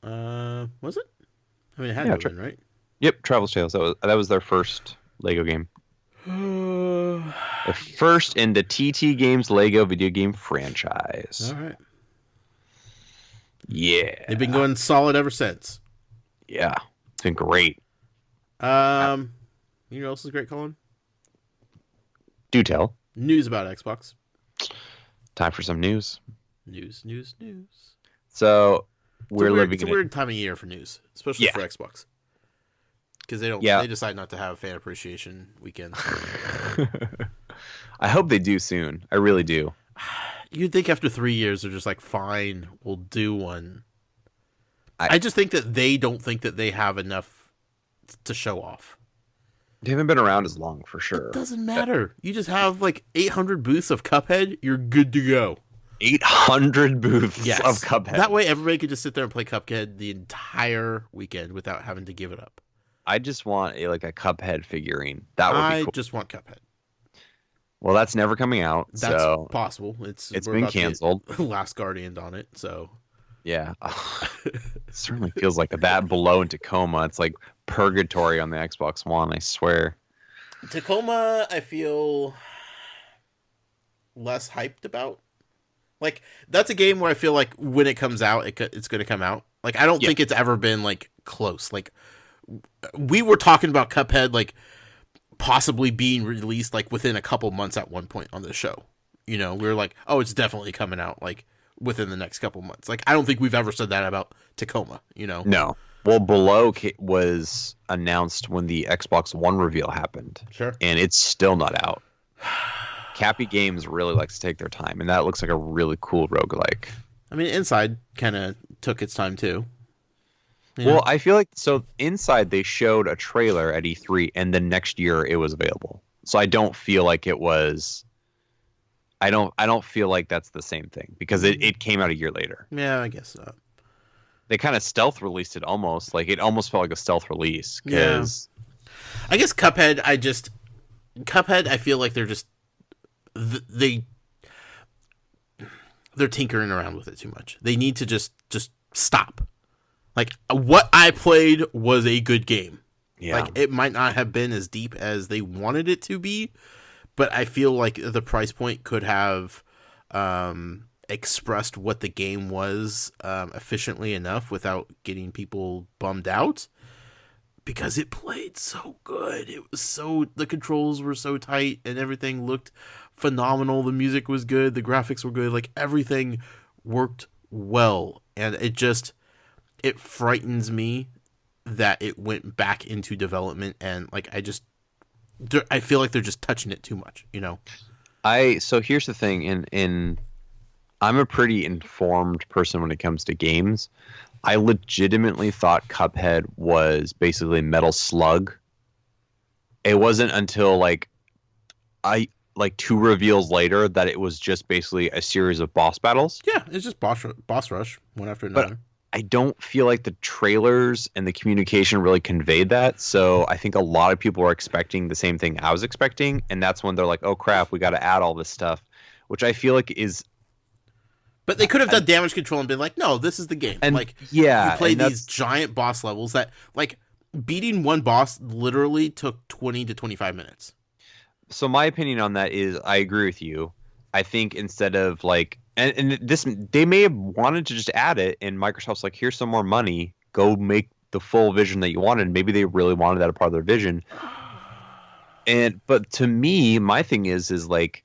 Was it? I mean, it had to have been, right?
Yep, Traveler's Tales. That was their first Lego game. The first in the TT Games Lego video game franchise.
All right.
Yeah.
They've been going solid ever since.
Yeah. It's been great.
You know what else is great, Colin?
Do tell.
News about Xbox.
Time for some news.
News.
So
it's a weird time of year for news, especially for Xbox, because they decide not to have fan appreciation weekends.
I hope they do soon. I really do.
You'd think after 3 years they're just like, fine, we'll do one. I just think that they don't think that they have enough to show off.
They haven't been around as long for
It
sure.
doesn't matter. You just have like 800 booths of Cuphead. You're good to go.
800 booths of
Yes.
Cuphead.
That way, everybody could just sit there and play Cuphead the entire weekend without having to give it up.
I just want like a Cuphead figurine. That would be cool.
I just want Cuphead.
Well, that's never coming out.
That's
so
possible.
it's
we're
been
about to get
canceled.
Last Guardian on it, so
Yeah. It certainly feels like that below in Tacoma. It's like purgatory on the Xbox One, I swear.
Tacoma, I feel less hyped about. Like, that's a game where I feel like when it comes out, it's going to come out. Like, I don't think it's ever been, like, close. Like, we were talking about Cuphead, like, possibly being released, like, within a couple months at one point on the show. You know, we were like, oh, it's definitely coming out, like, within the next couple months. Like, I don't think we've ever said that about Tacoma, you know?
No. Well, Below was announced when the Xbox One reveal happened.
Sure.
And it's still not out. Cappy Games really likes to take their time, and that looks like a really cool roguelike.
I mean, Inside kind of took its time, too.
Yeah. Well, I feel like, so Inside, they showed a trailer at E3, and then next year it was available. So I don't feel like it was... I don't feel like that's the same thing, because it came out a year later.
Yeah, I guess so.
They kind of stealth released it almost. Like, it almost felt like a stealth release. Cause...
Yeah. I guess Cuphead, I feel like they're just... They're tinkering around with it too much. They need to just stop. Like, what I played was a good game.
Yeah.
Like, it might not have been as deep as they wanted it to be, but I feel like the price point could have expressed what the game was efficiently enough without getting people bummed out, because it played so good. The controls were so tight and everything looked phenomenal. The music was good. The graphics were good. Like, everything worked well. And it frightens me that it went back into development, and like, I feel like they're just touching it too much, you know?
So here's the thing, I'm a pretty informed person when it comes to games. I legitimately thought Cuphead was basically Metal Slug. It wasn't until like 2 reveals later that it was just basically a series of boss battles.
Yeah, it's just boss rush, one after another.
But I don't feel like the trailers and the communication really conveyed that. So I think a lot of people were expecting the same thing I was expecting. And that's when they're like, oh, crap, we got to add all this stuff, which I feel like is...
But they could have done damage control and been like, no, this is the game.
And
like,
yeah,
you play these giant boss levels that, like, beating one boss literally took 20 to 25 minutes.
So my opinion on that is I agree with you. I think instead of like... And this, they may have wanted to just add it, and Microsoft's like, here's some more money, go make the full vision that you wanted. Maybe they really wanted that a part of their vision. But to me, my thing is like,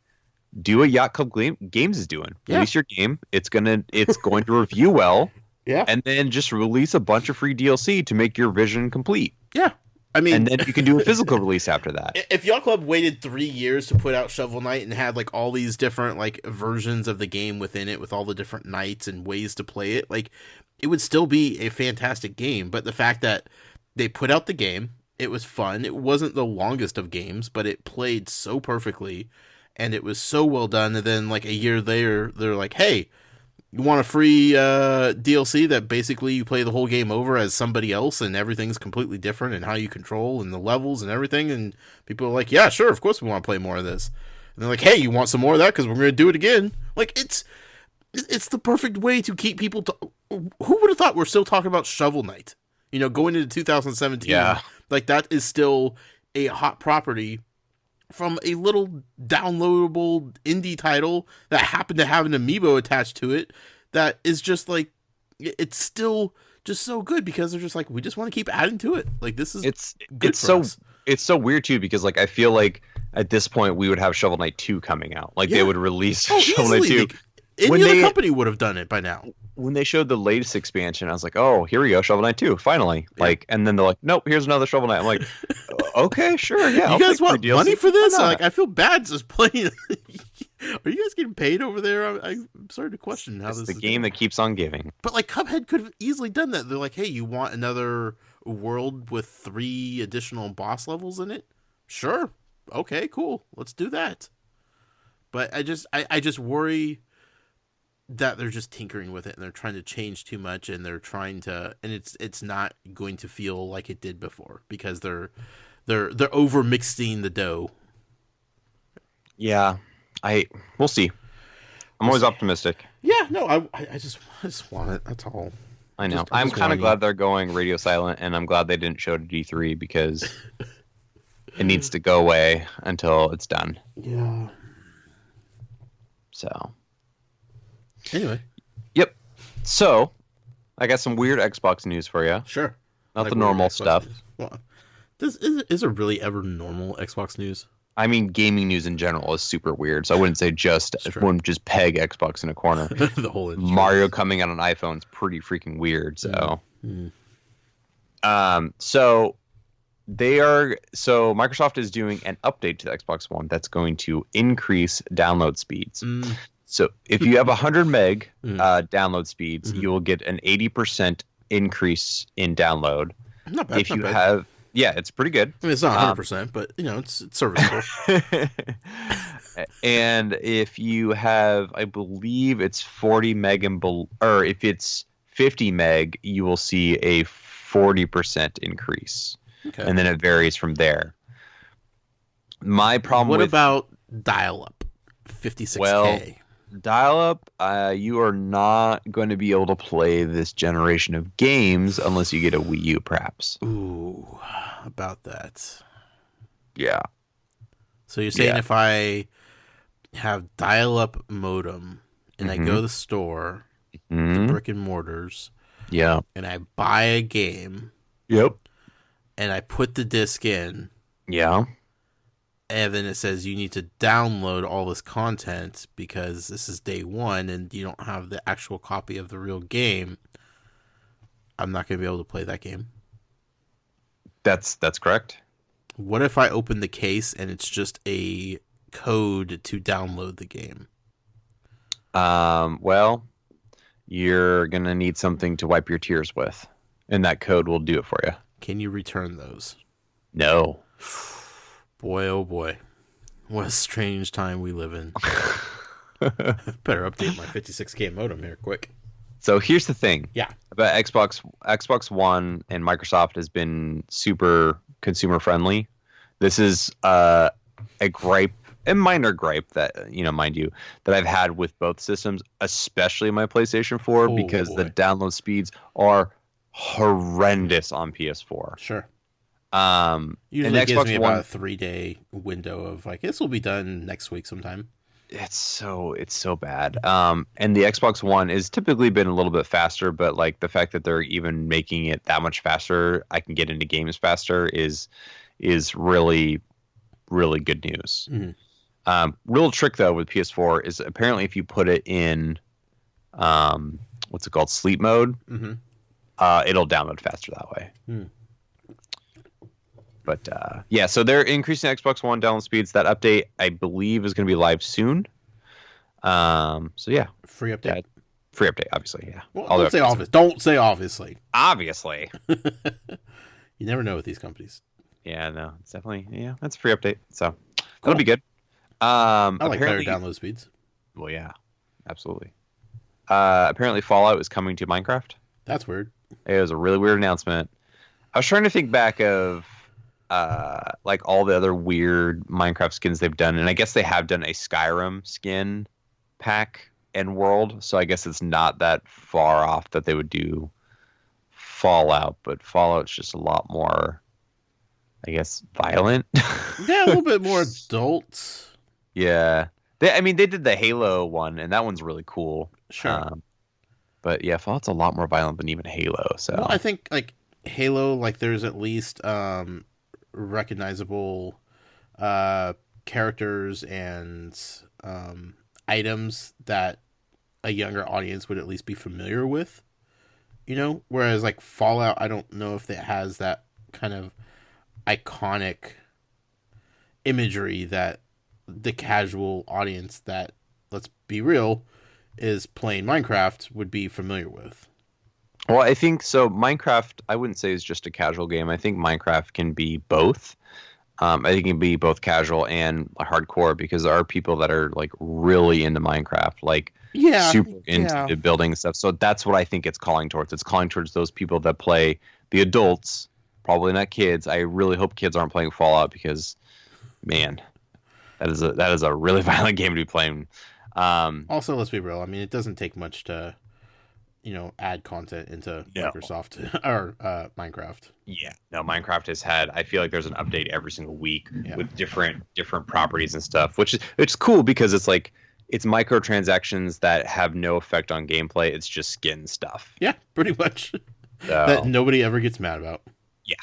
do what Yacht Club Games is doing.
Yeah.
Release your game. It's going to review well.
Yeah.
And then just release a bunch of free DLC to make your vision complete.
Yeah. I mean,
and then you can do a physical release after that.
If Yacht Club waited 3 years to put out Shovel Knight and had like all these different like versions of the game within it with all the different nights and ways to play it, like, it would still be a fantastic game. But the fact that they put out the game, it was fun. It wasn't the longest of games, but it played so perfectly and it was so well done. And then like a year later, they're like, hey, you want a free DLC that basically you play the whole game over as somebody else and everything's completely different and how you control and the levels and everything. And people are like, yeah, sure, of course we want to play more of this. And they're like, hey, you want some more of that? Because we're going to do it again. Like, it's the perfect way to keep people... Who would have thought we're still talking about Shovel Knight? You know, going into 2017.
Yeah.
Like, that is still a hot property from a little downloadable indie title that happened to have an amiibo attached to it that is just like, it's still just so good because they're just like, we just want to keep adding to it. Like, this is
it's so weird too, because like I feel like at this point we would have Shovel Knight 2 coming out. Like, they would release Shovel Knight 2.
Any other company would have done it by now.
When they showed the latest expansion, I was like, oh, here we go, Shovel Knight 2, finally. Yeah. Like, and then they're like, nope, here's another Shovel Knight. I'm like, okay, sure, yeah.
You guys want money for this? Like, I feel bad just playing. Are you guys getting paid over there? I'm starting to question how this is.
It's the game that keeps on giving.
But like, Cuphead could have easily done that. They're like, hey, you want another world with 3 additional boss levels in it? Sure. Okay, cool. Let's do that. But I just worry that they're just tinkering with it and they're trying to change too much and they're trying to and it's not going to feel like it did before because they're over mixing the dough.
Yeah, we'll see. I'm always optimistic.
Yeah, no, I just want it. That's all.
I know. I'm kind of glad they're going radio silent, and I'm glad they didn't show it at D3 because it needs to go away until it's done.
Yeah.
So.
Anyway.
Yep. So, I got some weird Xbox news for you.
Sure.
Not the normal stuff.
Well, is there really ever normal Xbox news?
I mean, gaming news in general is super weird, so I wouldn't say wouldn't just peg Xbox in a corner.
The whole industry.
Mario coming out on iPhone is pretty freaking weird. So, so Microsoft is doing an update to the Xbox One that's going to increase download speeds. So if you have 100 meg download speeds, you will get an 80% increase in download.
Not bad.
If you have, yeah, it's pretty good.
I mean, it's not 100%, but it's serviceable.
And if you have, I believe it's 40 meg and or if it's 50 meg, you will see a 40% increase. Okay. And then it varies from there. My problem
What about dial-up? 56K.
Well, dial-up, you are not going to be able to play this generation of games unless you get a Wii U, perhaps.
Ooh, about that.
Yeah.
So you're saying if I have dial-up modem and I go to the store, the brick and mortars, and I buy a game, and I put the disc in, and then it says you need to download all this content because this is day one and you don't have the actual copy of the real game, I'm not going to be able to play that game.
That's correct.
What if I open the case and it's just a code to download the game?
Well, you're going to need something to wipe your tears with, and that code will do it for you.
Can you return those?
No.
Boy, oh boy. What a strange time we live in. Better update my 56K modem here quick.
So here's the thing.
Yeah.
About Xbox One and Microsoft has been super consumer friendly. This is a gripe, a minor gripe that, mind you, that I've had with both systems, especially my PlayStation 4, because the download speeds are horrendous on PS4.
Sure.
Usually
it gives me about a 3-day window of like, this will be done next week sometime.
It's so bad. And the Xbox One has typically been a little bit faster, but like the fact that they're even making it that much faster, I can get into games faster is really, really good news. Real trick though with PS4 is apparently if you put it in, what's it called, sleep mode, it'll download faster that way. But so they're increasing Xbox One download speeds. That update, I believe, is going to be live soon. So yeah,
free update.
Yeah, free update, obviously. Yeah.
Well, don't say obviously.
Obviously.
You never know with these companies.
Yeah, no, it's definitely that's a free update. So that'll be good. I
like better download speeds.
Well, yeah, absolutely. Apparently, Fallout is coming to Minecraft.
That's weird.
It was a really weird announcement. I was trying to think back of like all the other weird Minecraft skins they've done, and I guess they have done a Skyrim skin pack and world, so I guess it's not that far off that they would do Fallout, but Fallout's just a lot more, I guess, violent.
Yeah, a little bit more adult.
Yeah. They did the Halo one, and that one's really cool.
Sure.
But yeah, Fallout's a lot more violent than even Halo. So
well, I think like Halo, like there's at least recognizable characters and items that a younger audience would at least be familiar with, whereas like Fallout, I don't know if it has that kind of iconic imagery that the casual audience that, let's be real, is playing Minecraft would be familiar with.
Well, I think so. Minecraft, I wouldn't say is just a casual game. I think Minecraft can be both. I think it can be both casual and hardcore because there are people that are like really into Minecraft, like
Yeah,
super
yeah.
into building stuff. So that's what I think it's calling towards. It's calling towards those people that play the adults, probably not kids. I really hope kids aren't playing Fallout because, man, that is a really violent game to be playing.
Also, let's be real. I mean, it doesn't take much to, add content into
No.
Microsoft or Minecraft.
Yeah, no, Minecraft has had. I feel like there's an update every single week
Yeah.
with different properties and stuff, which is it's cool because it's like it's microtransactions that have no effect on gameplay. It's just skin stuff.
Yeah, pretty much.
So,
That nobody ever gets mad about.
yeah,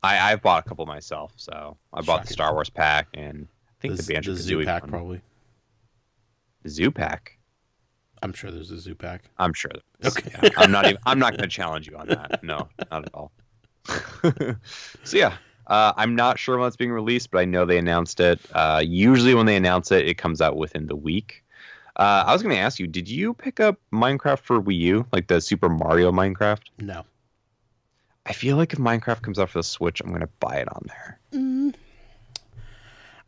I've bought a couple myself. So I bought the
Shocking.
Star Wars pack and I think the Banjo
Zoo
Kazooie
pack
one.
probably.
The Zoo pack.
I'm sure there's a zoo pack.
I'm sure.
Okay.
Yeah, I'm not going to challenge you on that. No, not at all. So yeah, I'm not sure when it's being released, but I know they announced it. Usually when they announce it, it comes out within the week. I was going to ask you, did you pick up Minecraft for Wii U, like the Super Mario Minecraft?
No.
I feel like if Minecraft comes out for the Switch, I'm going to buy it on there.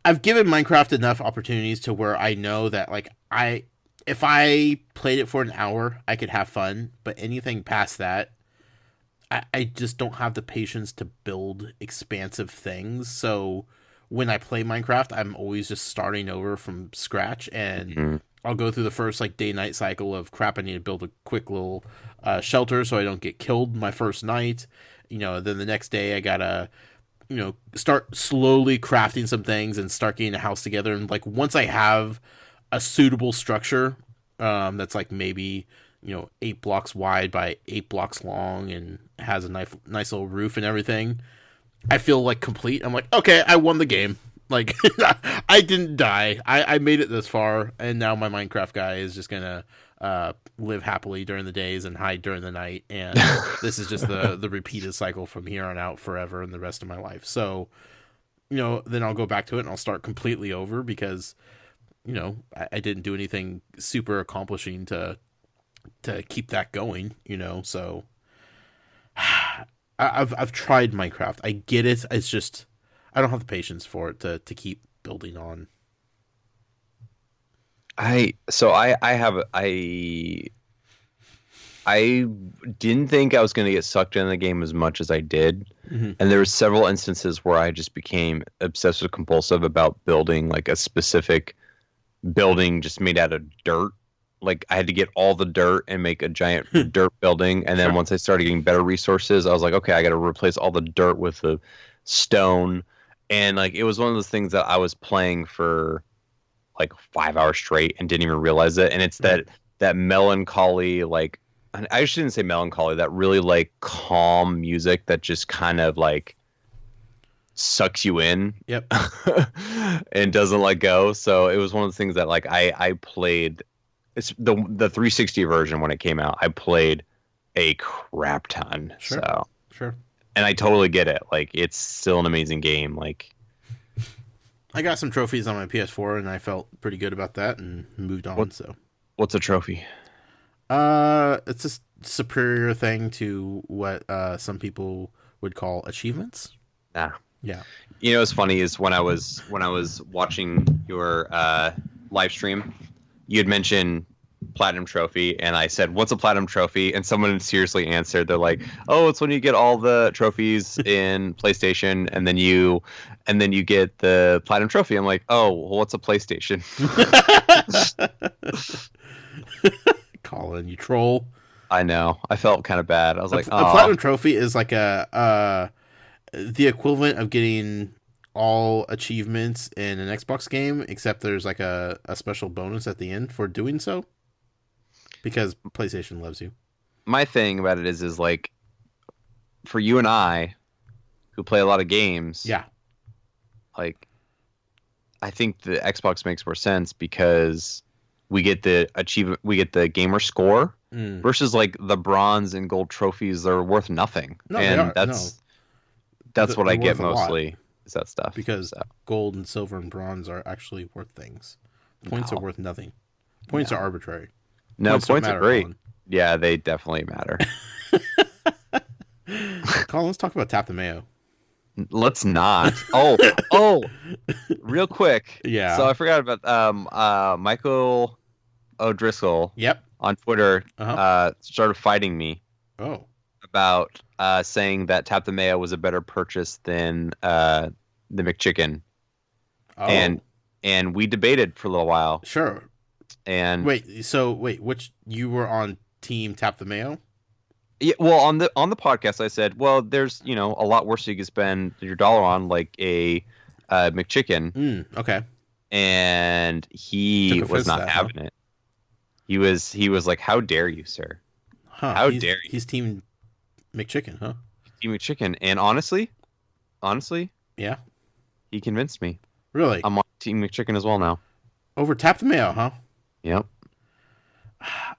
I've given Minecraft enough opportunities to where I know that if I played it for an hour, I could have fun. But anything past that, I just don't have the patience to build expansive things. So when I play Minecraft, I'm always just starting over from scratch, and I'll go through the first day-night cycle of crap. I need to build a quick little shelter so I don't get killed my first night. Then the next day I gotta start slowly crafting some things and start getting a house together. And once I have a suitable structure, that's maybe 8 blocks wide by 8 blocks long and has a nice little roof and everything, I feel complete. I'm okay, I won the game. I didn't die. I made it this far, and now my Minecraft guy is just gonna live happily during the days and hide during the night, and this is just the repeated cycle from here on out forever and the rest of my life. So then I'll go back to it and I'll start completely over because I didn't do anything super accomplishing to keep that going. So I've tried Minecraft. I get it. It's just I don't have the patience for it to keep building on.
I didn't think I was going to get sucked into the game as much as I did.
Mm-hmm.
And there were several instances where I just became obsessive compulsive about building a specific building just made out of dirt. I had to get all the dirt and make a giant dirt building. And then once I started getting better resources, I was like, okay, I got to replace all the dirt with the stone. And it was one of those things that I was playing for 5 hours straight and didn't even realize it. And it's that melancholy, I shouldn't say melancholy, that really calm music that just kind of sucks you in.
Yep.
And doesn't let go. So it was one of the things that I played. It's the 360 version when it came out. I played a crap ton.
Sure.
And I totally get it. It's still an amazing game.
I got some trophies on my PS4 and I felt pretty good about that and moved on.
What's a trophy?
It's a superior thing to what some people would call achievements.
Nah.
Yeah.
What's funny is when I was watching your live stream, you had mentioned platinum trophy, and I said, "What's a platinum trophy?" And someone seriously answered, they're like, "Oh, it's when you get all the trophies in PlayStation, and then you get the platinum trophy." I'm like, "Oh, well, what's a PlayStation?"
Colin, you troll.
I know. I felt kind of bad. I was like,
a platinum trophy is the equivalent of getting all achievements in an Xbox game, except there's a special bonus at the end for doing so, because PlayStation loves you.
My thing about it is for you and I, who play a lot of games,
yeah,
I think the Xbox makes more sense because we get the achievement, we get the gamer score versus the bronze and gold trophies. They're worth nothing.
No,
and that's what I get mostly is that stuff.
Because gold and silver and bronze are actually worth things. Points are worth nothing. Points are arbitrary.
No, points are great. Colin. Yeah, they definitely matter.
Colin, let's talk about Tap the Mayo.
Let's not. Oh, real quick.
Yeah.
So I forgot about Michael O'Driscoll
Yep.
on Twitter
Uh-huh.
started fighting me
Oh.
about saying that Tap the Mayo was a better purchase than the McChicken.
Oh.
And we debated for a little while.
Sure.
And
wait, which you were on team Tap the Mayo?
yeah, well, on the podcast, I said, well, there's a lot worse you could spend your dollar on, like a McChicken.
Okay.
And he was not having it. He was like, "How dare you, sir? How dare you?"
He's team McChicken, huh?
Team McChicken. And honestly,
yeah,
he convinced me.
Really?
I'm on Team McChicken as well now.
Over Tap the Mayo, huh?
Yep.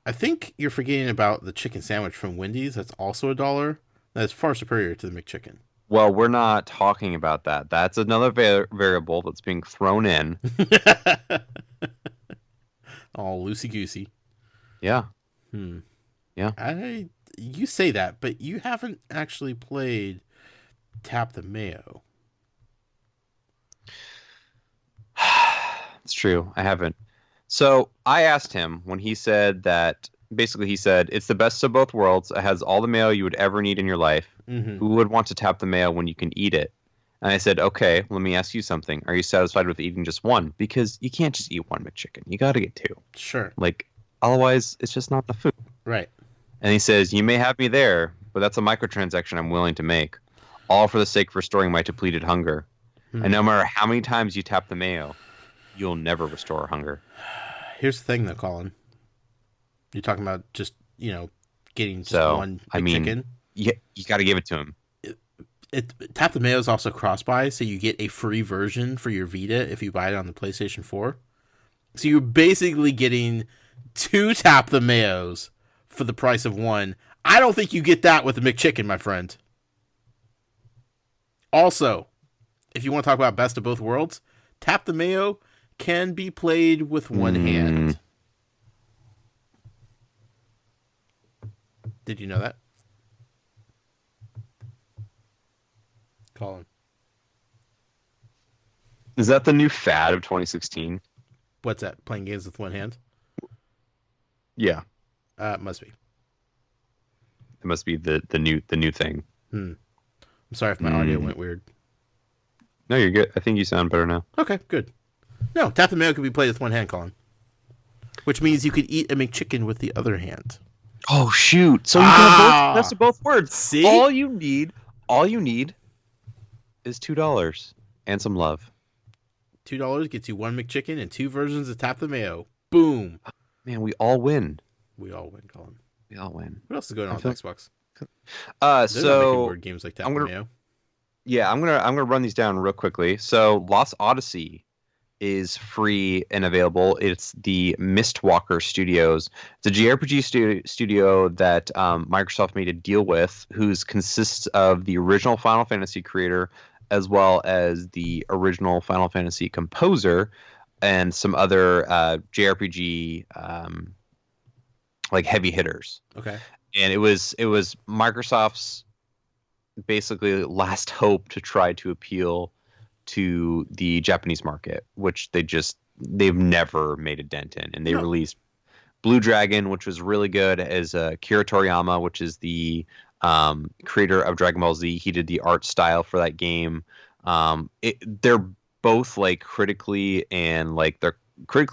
I think you're forgetting about the chicken sandwich from Wendy's. That's also $1. That's far superior to the McChicken.
Well, we're not talking about that. That's another variable that's being thrown in.
All loosey goosey.
Yeah.
Yeah. You say that, but you haven't actually played Tap the Mayo.
It's true. I haven't. So I asked him when he said that. Basically, he said it's the best of both worlds. It has all the mayo you would ever need in your life.
Mm-hmm.
Who would want to tap the mayo when you can eat it? And I said, okay, let me ask you something. Are you satisfied with eating just one? Because you can't just eat one McChicken. You got to get two.
Sure.
Like, otherwise, it's just not the food.
Right.
And he says, you may have me there, but that's a microtransaction I'm willing to make. All for the sake of restoring my depleted hunger. And no matter how many times you tap the mayo, you'll never restore hunger.
Here's the thing, though, Colin. You're talking about just, getting just one McChicken.
I mean, you got to give it to him.
Tap the Mayo is also cross-buy, so you get a free version for your Vita if you buy it on the PlayStation 4. So you're basically getting 2 Tap the Mayos for the price of 1. I don't think you get that with the McChicken, my friend. Also, if you want to talk about best of both worlds, Tap the Mayo can be played with one hand. Did you know that? Colin.
Is that the new fad of 2016?
What's that? Playing games with one hand?
Yeah.
It must be.
It must be the new thing.
I'm sorry if my audio went weird.
No, you're good. I think you sound better now.
Okay, good. No, Tap the Mayo can be played with one hand, Colin. Which means you could eat a McChicken with the other hand.
Oh shoot! So you can have best of both words.
See?
All you need is $2 and some love.
$2 gets you one McChicken and 2 versions of Tap the Mayo. Boom.
Man, we all win.
We all win, Colin.
We all win.
What else is going on with Xbox?
They're
not making board games like Tap the Mayo.
Yeah, I'm gonna run these down real quickly. So Lost Odyssey is free and available. It's the Mistwalker Studios. It's a JRPG studio that Microsoft made a deal with, who's consists of the original Final Fantasy creator as well as the original Final Fantasy composer and some other JRPG like heavy hitters.
Okay.
And it was Microsoft's basically last hope to try to appeal to the Japanese market, which they've never made a dent in. And they released Blue Dragon, which was really good, as Kira Toriyama, which is the creator of Dragon Ball Z. He did the art style for that game. They're both like critically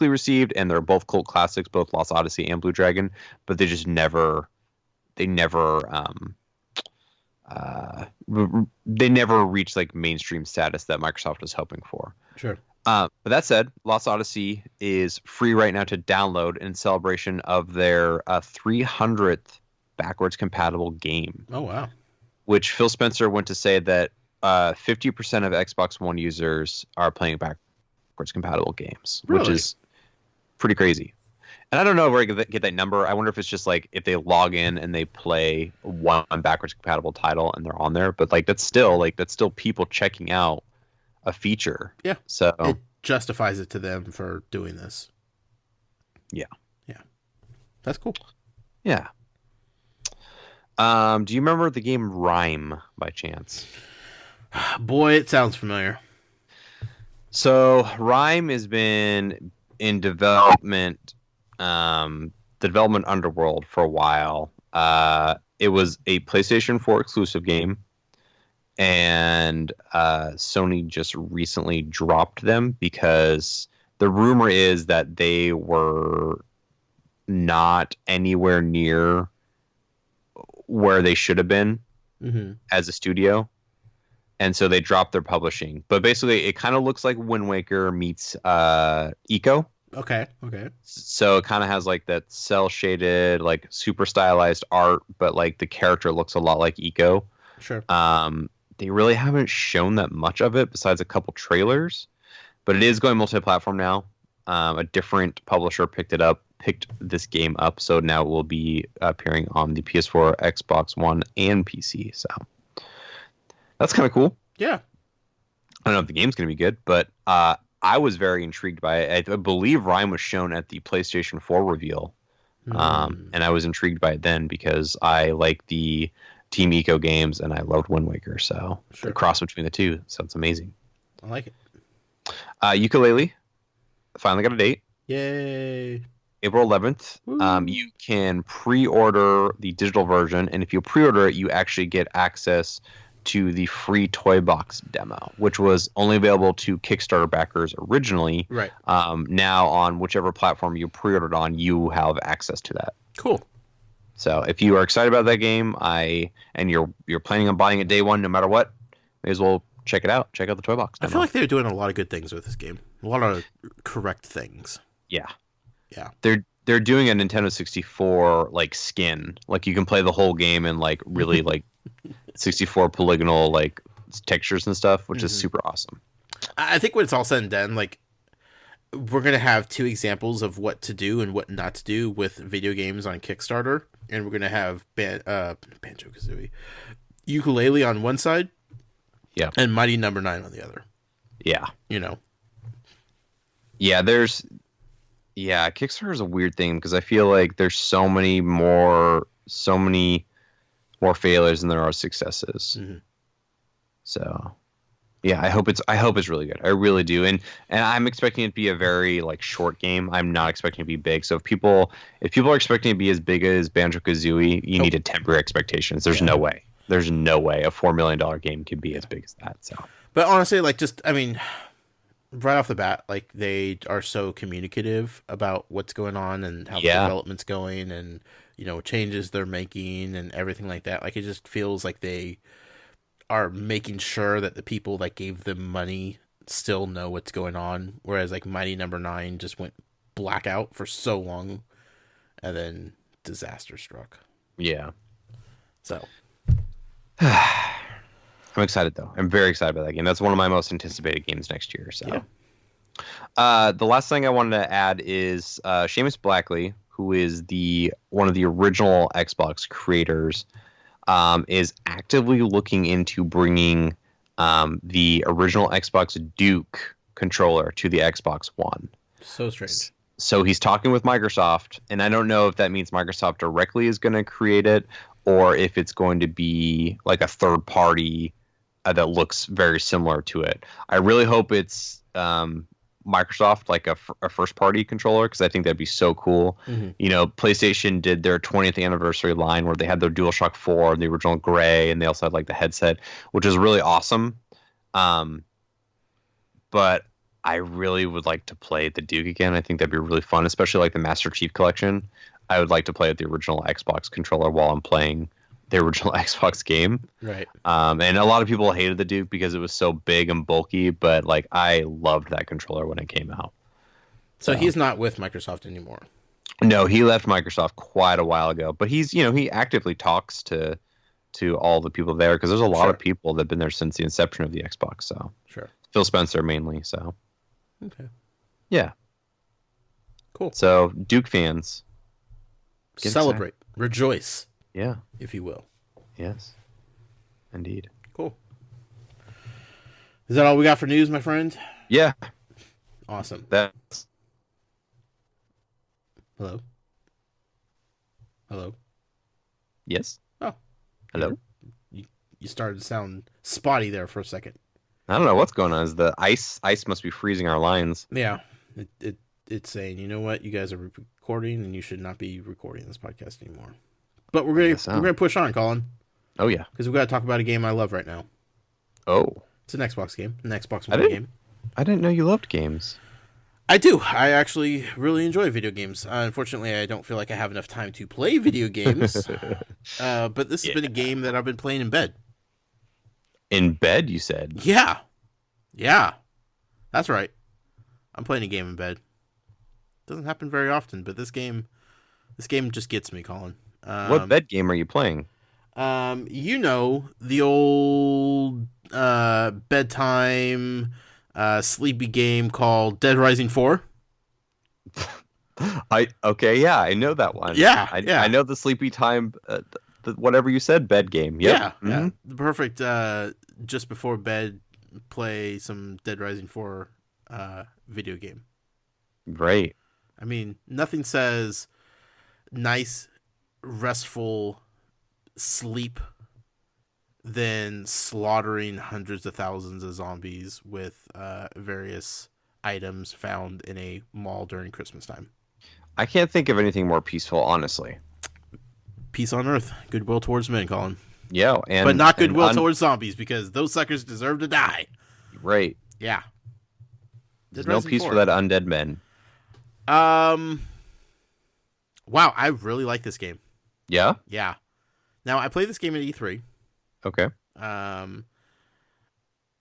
received, and they're both cult classics, both Lost Odyssey and Blue Dragon, but they just never reached like mainstream status that Microsoft was hoping for.
Sure.
But that said, Lost Odyssey is free right now to download in celebration of their 300th backwards compatible game.
Oh, wow.
Which Phil Spencer went to say that 50% of Xbox One users are playing backwards compatible games,
really?
Which is pretty crazy. And I don't know where I get that number. I wonder if it's just like if they log in and they play one backwards compatible title and they're on there. But like that's still people checking out a feature.
Yeah.
So
it justifies it to them for doing this.
Yeah.
Yeah. That's cool.
Yeah. Do you remember the game Rhyme by chance?
Boy, it sounds familiar.
So Rime has been in development, the development underworld for a while. It was a PlayStation 4 exclusive game, and Sony just recently dropped them because the rumor is that they were not anywhere near where they should have been as a studio. And so they dropped their publishing. But basically, it kind of looks like Wind Waker meets Eco.
Okay.
So it kind of has like that cell shaded, like super stylized art, but like the character looks a lot like Eco.
Sure.
They really haven't shown that much of it besides a couple trailers, but it is going multi-platform now. A different publisher picked this game up, so now it will be appearing on the PS4, Xbox One, and PC. So that's kind of cool.
Yeah.
I don't know if the game's going to be good, but I was very intrigued by it. I believe Ryan was shown at the PlayStation 4 reveal, and I was intrigued by it then because I like the Team Eco games and I loved Wind Waker, so the cross between the two sounds amazing.
I like it.
Ukulele finally got a date.
Yay.
April 11th. You can pre-order the digital version, and if you pre-order it, you actually get access to the free toy box demo, which was only available to Kickstarter backers originally.
Right.
Now on whichever platform you pre-ordered on, you have access to that.
Cool.
So if you are excited about that game, and you're planning on buying it day one, no matter what, may as well check it out. Check out the toy box demo.
I feel like they're doing a lot of good things with this game. A lot of correct things.
Yeah.
Yeah.
They're doing a Nintendo 64 like skin. Like you can play the whole game in like really like 64 polygonal like textures and stuff, which is super awesome.
I think when it's all said and done, like we're gonna have two examples of what to do and what not to do with video games on Kickstarter, and we're gonna have Banjo-Kazooie, Ukulele on one side,
yeah,
and Mighty Number 9 on the other.
Yeah,
Yeah,
Kickstarter is a weird thing because I feel like there's so many more failures than there are successes. So yeah, I hope it's really good. I really do. And I'm expecting it to be a very like short game. I'm not expecting it to be big. So if people are expecting it to be as big as Banjo-Kazooie, you need to temper expectations. There's no way. There's no way a $4 million game could be as big as that. So,
but honestly, like right off the bat, like they are so communicative about what's going on and how the development's going, and changes they're making and everything like that. Like it just feels like they are making sure that the people that gave them money still know what's going on. Whereas like Mighty Number 9 just went blackout for so long, and then disaster struck.
Yeah.
So
I'm excited though. I'm very excited about that game. That's one of my most anticipated games next year. So, the last thing I wanted to add is Seamus Blackley, who is one of the original Xbox creators, is actively looking into bringing the original Xbox Duke controller to the Xbox One.
So strange.
So he's talking with Microsoft, and I don't know if that means Microsoft directly is going to create it, or if it's going to be like a third party that looks very similar to it. I really hope it's Microsoft, like a first party controller, because I think that'd be so cool. PlayStation did their 20th anniversary line where they had their DualShock 4 and the original gray, and they also had like the headset, which is really awesome. But I really would like to play the Duke again. I think that'd be really fun, especially like the Master Chief Collection. I would like to play with the original Xbox controller while I'm playing the original Xbox game.
Right.
And a lot of people hated the Duke because it was so big and bulky, but like I loved that controller when it came out.
So he's not with Microsoft anymore.
No, he left Microsoft quite a while ago, but he's, he actively talks to all the people there, because there's a lot of people that have been there since the inception of the Xbox. So Phil Spencer mainly. So
okay.
Yeah.
Cool.
So Duke fans,
celebrate, rejoice.
Yeah.
If you will.
Yes. Indeed.
Cool. Is that all we got for news, my friend?
Yeah.
Awesome.
That's...
Hello? Hello?
Yes.
Oh.
Hello?
you started to sound spotty there for a second.
I don't know what's going on. Is the ice must be freezing our lines?
Yeah, it's saying, you know what, you guys are recording, and you should not be recording this podcast anymore. But we're gonna push on, Colin.
Oh yeah,
because we got to talk about a game I love right now.
Oh,
it's an Xbox game, an Xbox One game.
I didn't know you loved games.
I do. I actually really enjoy video games. Unfortunately, I don't feel like I have enough time to play video games. But this has been a game that I've been playing in bed.
In bed, you said?
Yeah. Yeah. That's right. I'm playing a game in bed. Doesn't happen very often, but this game just gets me, Colin.
What bed game are you playing?
You know, the old bedtime sleepy game called Dead Rising 4.
I know that one.
Yeah,
I know the sleepy time, the whatever you said, bed game. Yep.
Yeah, yeah. The perfect just before bed, play some Dead Rising 4 video game.
Right.
I mean, nothing says nice, restful sleep than slaughtering hundreds of thousands of zombies with various items found in a mall during Christmas time.
I can't think of anything more peaceful, honestly.
Peace on earth, goodwill towards men, Colin.
Yeah,
but not goodwill towards zombies, because those suckers deserve to die.
Right.
Yeah.
There's no peace for that undead men.
Wow, I really like this game.
Yeah?
Yeah. Now, I played this game at E3.
Okay.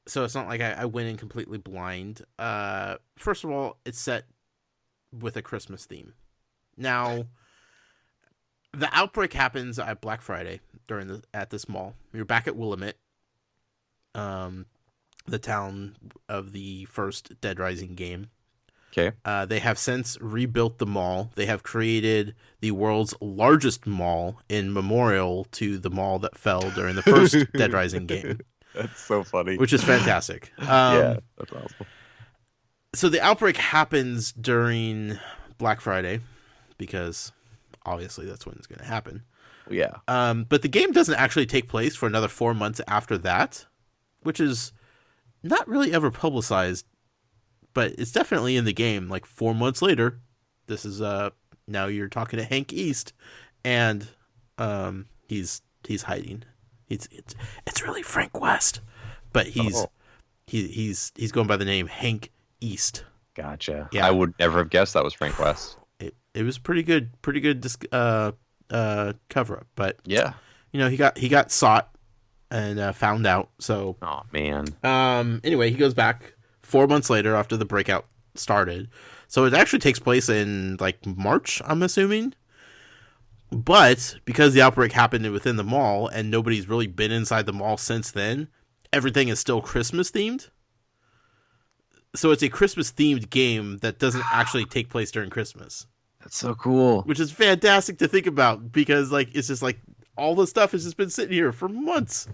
So it's not like I went in completely blind. First of all, it's set with a Christmas theme. Now, the outbreak happens at Black Friday at this mall. You're back at Willamette, the town of the first Dead Rising game.
Okay.
They have since rebuilt the mall. They have created the world's largest mall in memorial to the mall that fell during the first Dead Rising game.
That's so funny.
Which is fantastic.
Yeah, that's awesome.
So the outbreak happens during Black Friday, because obviously that's when it's going to happen.
Yeah.
But the game doesn't actually take place for another 4 months after that, which is not really ever publicized, but it's definitely in the game. Like 4 months later, this is now you're talking to Hank East, and he's hiding. It's really Frank West, but he's going by the name Hank East.
Gotcha.
Yeah.
I would never have guessed that was Frank West.
It was pretty good cover up, but
yeah,
you know, he got sought and found out. So
oh man.
Anyway, he goes back 4 months later after the breakout started. So it actually takes place in like March, I'm assuming. But because the outbreak happened within the mall and nobody's really been inside the mall since then, everything is still Christmas themed. So it's a Christmas themed game that doesn't actually take place during Christmas.
That's so cool.
Which is fantastic to think about, because like it's just like all the stuff has just been sitting here for months.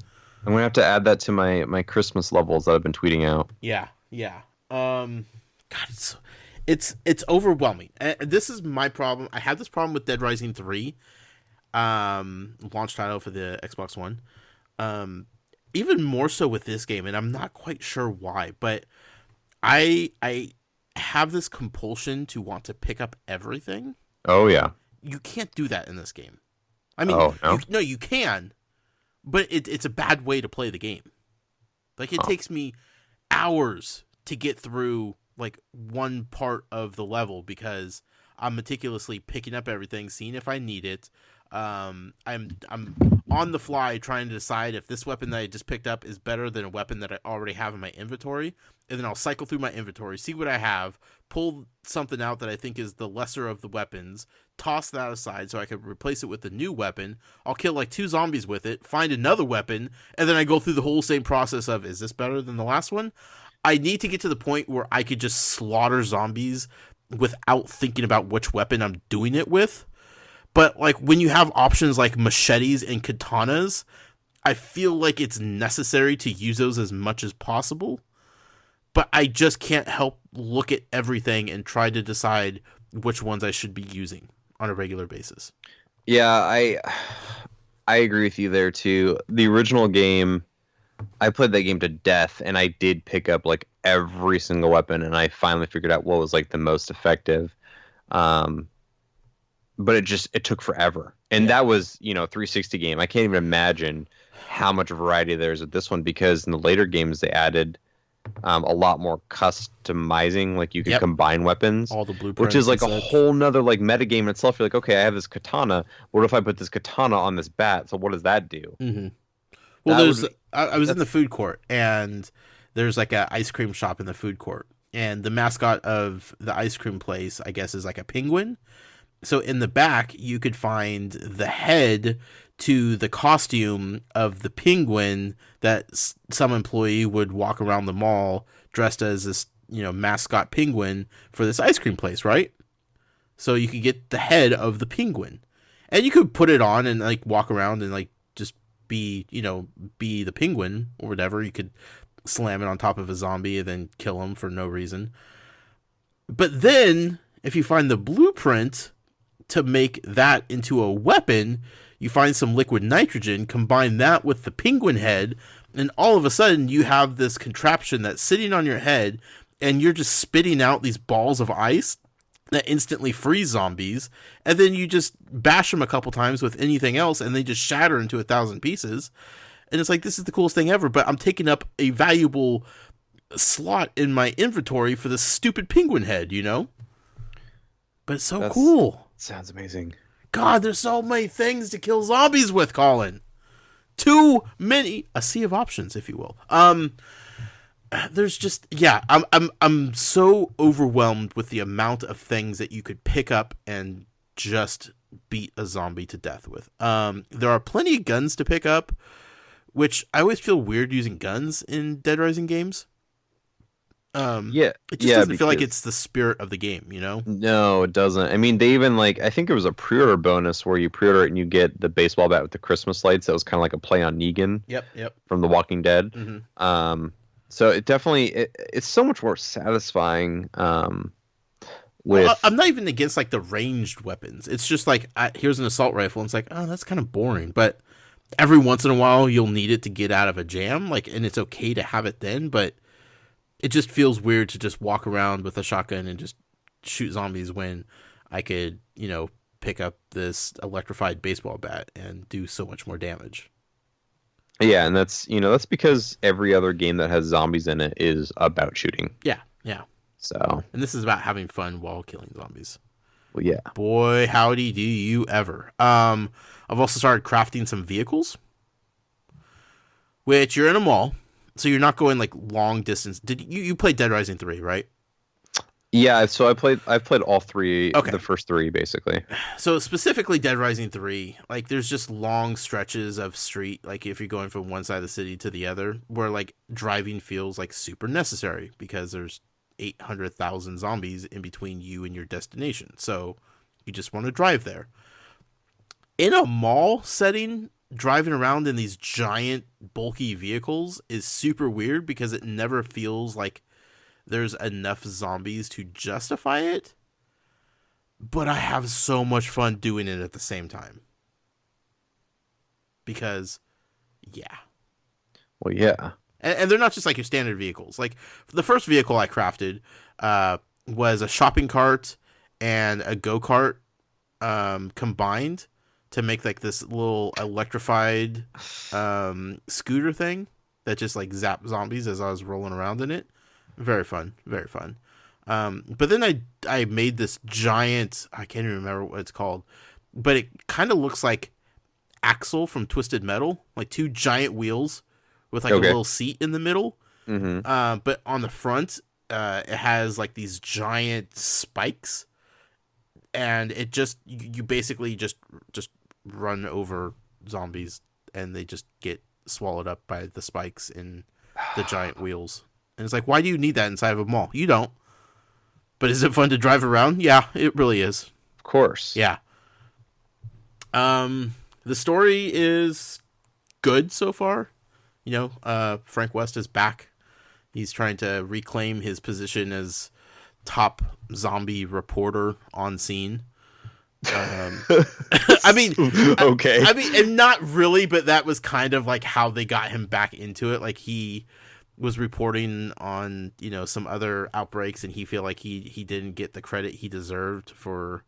I'm gonna have to add that to my Christmas levels that I've been tweeting out.
Yeah. God, it's overwhelming. And this is my problem. I had this problem with Dead Rising 3, launch title for the Xbox One. Even more so with this game, and I'm not quite sure why, but I have this compulsion to want to pick up everything.
Oh yeah.
You can't do that in this game. I mean, no, you can, but it's a bad way to play the game. Like it takes me hours to get through like one part of the level because I'm meticulously picking up everything, seeing if I need it. I'm on the fly trying to decide if this weapon that I just picked up is better than a weapon that I already have in my inventory, and then I'll cycle through my inventory, see what I have, pull something out that I think is the lesser of the weapons, toss that aside so I can replace it with a new weapon. I'll kill like 2 zombies with it, find another weapon, and then I go through the whole same process of, is this better than the last one? I need to get to the point where I could just slaughter zombies without thinking about which weapon I'm doing it with. But like when you have options like machetes and katanas, I feel like it's necessary to use those as much as possible. But I just can't help look at everything and try to decide which ones I should be using on a regular basis.
Yeah, I agree with you there too. The original game, I played that game to death, and I did pick up like every single weapon, and I finally figured out what was like the most effective. Um, but it took forever, and that was 360 game. I can't even imagine how much variety there is with this one, because in the later games they added a lot more customizing, like you could combine weapons,
all the blueprints,
which is like a whole nother like meta game in itself. You're like, okay, I have this katana. What if I put this katana on this bat? So what does that do?
Mm-hmm. Well, I was in the food court, and there's like a ice cream shop in the food court, and the mascot of the ice cream place, I guess, is like a penguin. So in the back, you could find the head to the costume of the penguin that some employee would walk around the mall dressed as this, mascot penguin for this ice cream place, right? So you could get the head of the penguin, and you could put it on and like walk around and like just be the penguin or whatever. You could slam it on top of a zombie and then kill him for no reason. But then if you find the blueprint to make that into a weapon, you find some liquid nitrogen, combine that with the penguin head, and all of a sudden you have this contraption that's sitting on your head, and you're just spitting out these balls of ice that instantly freeze zombies, and then you just bash them a couple times with anything else, and they just shatter into 1,000 pieces. And it's like, this is the coolest thing ever, but I'm taking up a valuable slot in my inventory for this stupid penguin head, But it's so cool.
Sounds amazing.
God, there's so many things to kill zombies with, Colin. Too many. A sea of options, if you will. There's just, I'm so overwhelmed with the amount of things that you could pick up and just beat a zombie to death with. There are plenty of guns to pick up, which I always feel weird using guns in Dead Rising games. It just doesn't feel like it's the spirit of the game,
No, it doesn't. I mean, they even I think there was a pre-order bonus where you pre-order it and you get the baseball bat with the Christmas lights. That was kind of like a play on Negan.
Yep.
From The Walking Dead.
Mm-hmm.
So it definitely it's so much more satisfying. I'm
not even against like the ranged weapons. It's just like, here's an assault rifle, and it's like, oh, that's kind of boring. But every once in a while, you'll need it to get out of a jam, and it's okay to have it then, but it just feels weird to just walk around with a shotgun and just shoot zombies when I could, pick up this electrified baseball bat and do so much more damage.
Yeah, and that's because every other game that has zombies in it is about shooting.
Yeah.
So.
And this is about having fun while killing zombies.
Well, yeah.
Boy, howdy do you ever. I've also started crafting some vehicles, which you're in a mall. So you're not going like long distance. Did you played Dead Rising 3, right?
Yeah, so I've played all three, the first three basically.
So specifically Dead Rising 3, like there's just long stretches of street, like if you're going from one side of the city to the other, where like driving feels like super necessary because there's 800,000 zombies in between you and your destination. So you just want to drive there. In a mall setting, driving around in these giant bulky vehicles is super weird because it never feels like there's enough zombies to justify it, but I have so much fun doing it at the same time because
well, yeah,
and they're not just like your standard vehicles. Like the first vehicle I crafted was a shopping cart and a go-kart combined to make like this little electrified scooter thing that just like zapped zombies as I was rolling around in it. Very fun. But then I made this giant, I can't even remember what it's called, but it kind of looks like Axel from Twisted Metal, like two giant wheels with like a little seat in the middle.
Mm-hmm.
But on the front, it has like these giant spikes, and it just you basically just run over zombies and they just get swallowed up by the spikes in the giant wheels. And it's like, why do you need that inside of a mall? You don't. But is it fun to drive around? Yeah, it really is.
Of course.
Yeah. The story is good so far. Frank West is back. He's trying to reclaim his position as top zombie reporter on scene. Um, I mean,
Okay.
I mean, and not really, but that was kind of like how they got him back into it. Like he was reporting on, some other outbreaks, and he feel like he didn't get the credit he deserved for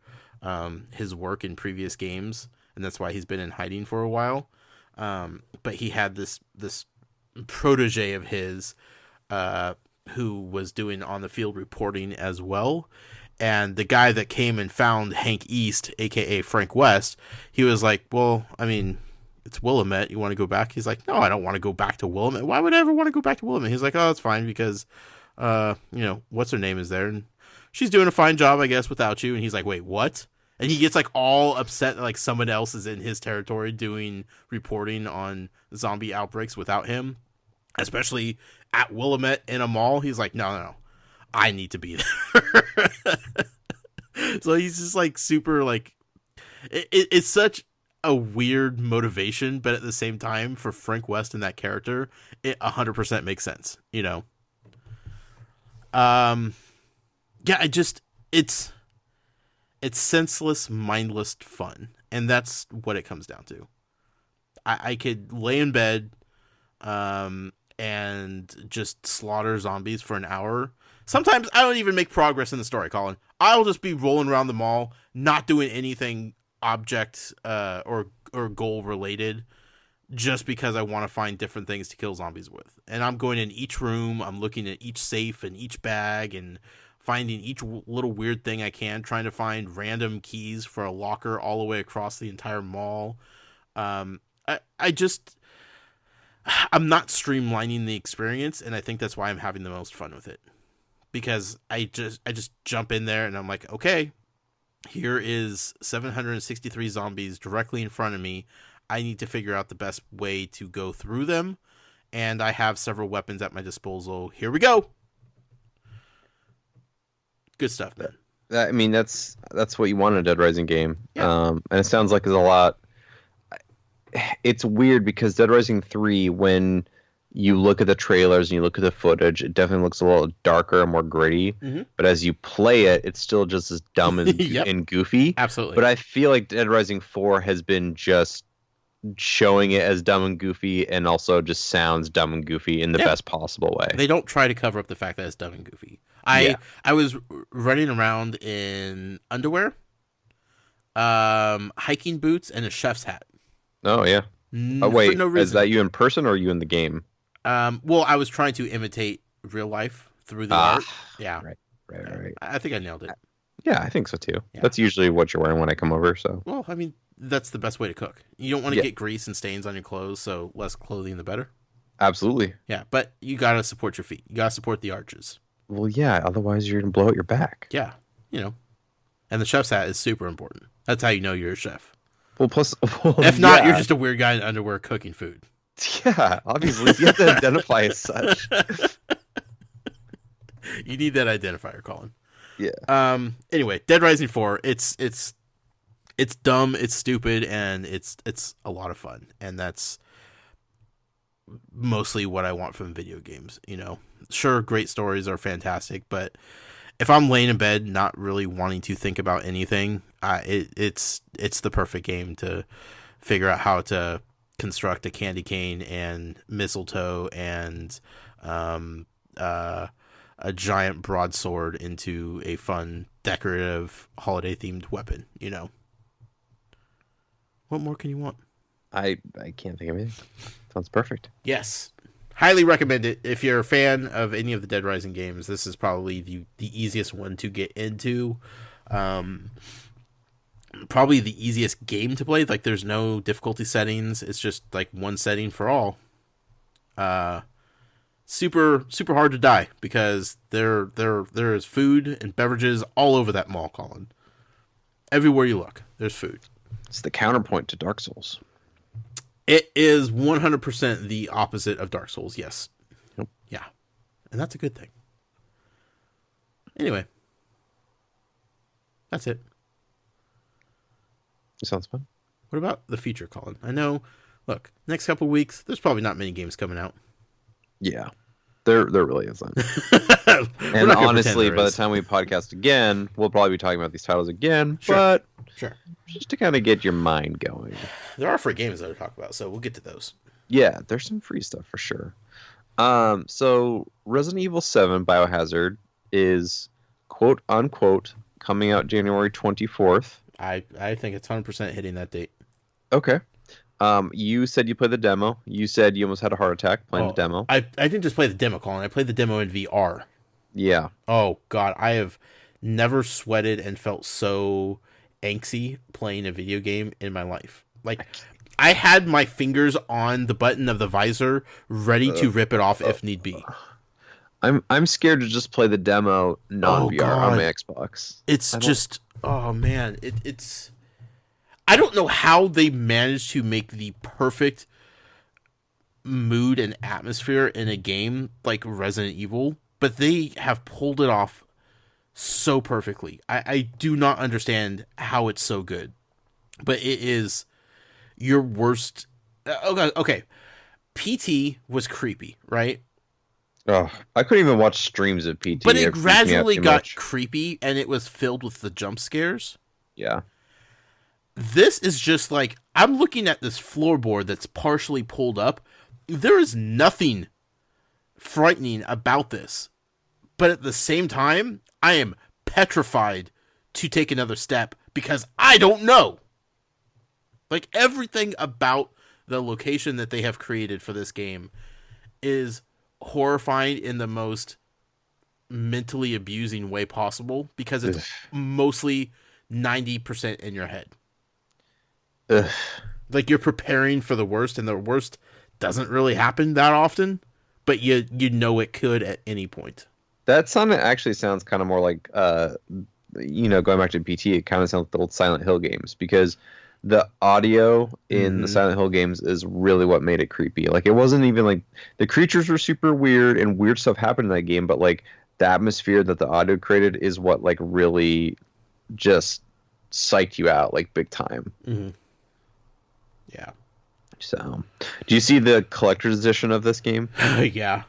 his work in previous games, and that's why he's been in hiding for a while. But he had this protege of his who was doing on the field reporting as well. And the guy that came and found Hank East, aka Frank West, he was like, "Well, I mean, it's Willamette. You want to go back?" He's like, "No, I don't want to go back to Willamette. Why would I ever want to go back to Willamette?" He's like, "Oh, it's fine because, what's her name is there, and she's doing a fine job, I guess, without you." And he's like, "Wait, what?" And he gets like all upset that like someone else is in his territory doing reporting on zombie outbreaks without him, especially at Willamette in a mall. He's like, no, I need to be there. So he's just like super like it's such a weird motivation, but at the same time, for Frank West and that character, it 100% makes sense. Yeah, it's senseless, mindless fun, and that's what it comes down to. I could lay in bed, and just slaughter zombies for an hour. Sometimes I don't even make progress in the story, Colin. I'll just be rolling around the mall, not doing anything object or goal related, just because I want to find different things to kill zombies with. And I'm going in each room, I'm looking at each safe and each bag and finding each little weird thing I can, trying to find random keys for a locker all the way across the entire mall. I just I'm not streamlining the experience, and I think that's why I'm having the most fun with it. Because I just jump in there and I'm like, okay, here is 763 zombies directly in front of me. I need to figure out the best way to go through them, and I have several weapons at my disposal. Here we go. Good stuff, man.
I mean, that's what you want in a Dead Rising game.
Yeah.
And it sounds like there's a lot. It's weird because Dead Rising 3, when you look at the trailers and you look at the footage, it definitely looks a little darker and more gritty.
Mm-hmm.
But as you play it, it's still just as dumb and,
Yep.
and goofy.
Absolutely.
But I feel like Dead Rising 4 has been just showing it as dumb and goofy, and also just sounds dumb and goofy in the best possible way.
They don't try to cover up the fact that it's dumb and goofy. I was running around in underwear, hiking boots, and a chef's hat.
Oh yeah. Oh wait,
no reason.
Is that you in person or are you in the game?
Well, I was trying to imitate real life through the art. Yeah.
Right.
I think I nailed it.
Yeah, I think so too.
Yeah.
That's usually what you're wearing when I come over, so.
Well, I mean, that's the best way to cook. You don't want to get grease and stains on your clothes, so less clothing the better.
Absolutely.
Yeah, but you gotta support your feet. You gotta support the arches.
Well, yeah, otherwise you're gonna blow out your back.
Yeah, And the chef's hat is super important. That's how you know you're a chef.
Well, plus,
if not, you're just a weird guy in underwear cooking food.
Yeah, obviously, you have to identify as such.
You need that identifier, Colin.
Yeah.
Anyway, Dead Rising 4. It's dumb, it's stupid, and it's a lot of fun, and that's mostly what I want from video games. Sure, great stories are fantastic, but if I'm laying in bed not really wanting to think about anything, it's the perfect game to figure out how to construct a candy cane and mistletoe and a giant broadsword into a fun, decorative, holiday-themed weapon. What more can you want?
I can't think of anything. Sounds perfect.
Yes. Highly recommend it. If you're a fan of any of the Dead Rising games, this is probably the easiest one to get into. Probably the easiest game to play. Like, there's no difficulty settings. It's just like one setting for all. Super hard to die because there is food and beverages all over that mall, Colin. Everywhere you look, there's food.
It's the counterpoint to Dark Souls.
It is 100% the opposite of Dark Souls, yes.
Yep.
Yeah. And that's a good thing. Anyway. That's it.
It sounds fun.
What about the future, Colin? I know, look, next couple of weeks, there's probably not many games coming out.
Yeah. There really isn't. And honestly, by the time we podcast again, we'll probably be talking about these titles again.
Sure.
But
sure,
just to kind of get your mind going.
There are free games that to talk about, so we'll get to those.
Yeah, there's some free stuff for sure. So Resident Evil 7 Biohazard is quote unquote coming out January 24th.
I think it's 100% hitting that date.
Okay. You said you played the demo. You said you almost had a heart attack playing the demo.
I didn't just play the demo, Colin. I played the demo in VR.
Yeah.
Oh, God. I have never sweated and felt so angsty playing a video game in my life. Like, I had my fingers on the button of the visor ready to rip it off if need be.
I'm scared to just play the demo non-VR on my Xbox.
It's just... Oh, man. It's... I don't know how they managed to make the perfect mood and atmosphere in a game like Resident Evil, but they have pulled it off so perfectly. I do not understand how it's so good, but it is your worst. Okay. PT was creepy, right?
Oh, I couldn't even watch streams of PT.
But it gradually got creepy, and it was filled with the jump scares.
Yeah.
This is just like, I'm looking at this floorboard that's partially pulled up. There is nothing frightening about this. But at the same time, I am petrified to take another step because I don't know. Like, everything about the location that they have created for this game is horrifying in the most mentally abusing way possible because it's mostly 90% in your head.
Ugh.
Like, you're preparing for the worst, and the worst doesn't really happen that often, but you know it could at any point.
That actually sounds kind of more like, going back to PT, it kind of sounds like the old Silent Hill games, because the audio in the Silent Hill games is really what made it creepy. Like, it wasn't even like the creatures were super weird and weird stuff happened in that game, but like the atmosphere that the audio created is what like really just psyched you out like big time.
Mm-hmm. Yeah.
So, do you see the collector's edition of this game?
Yeah.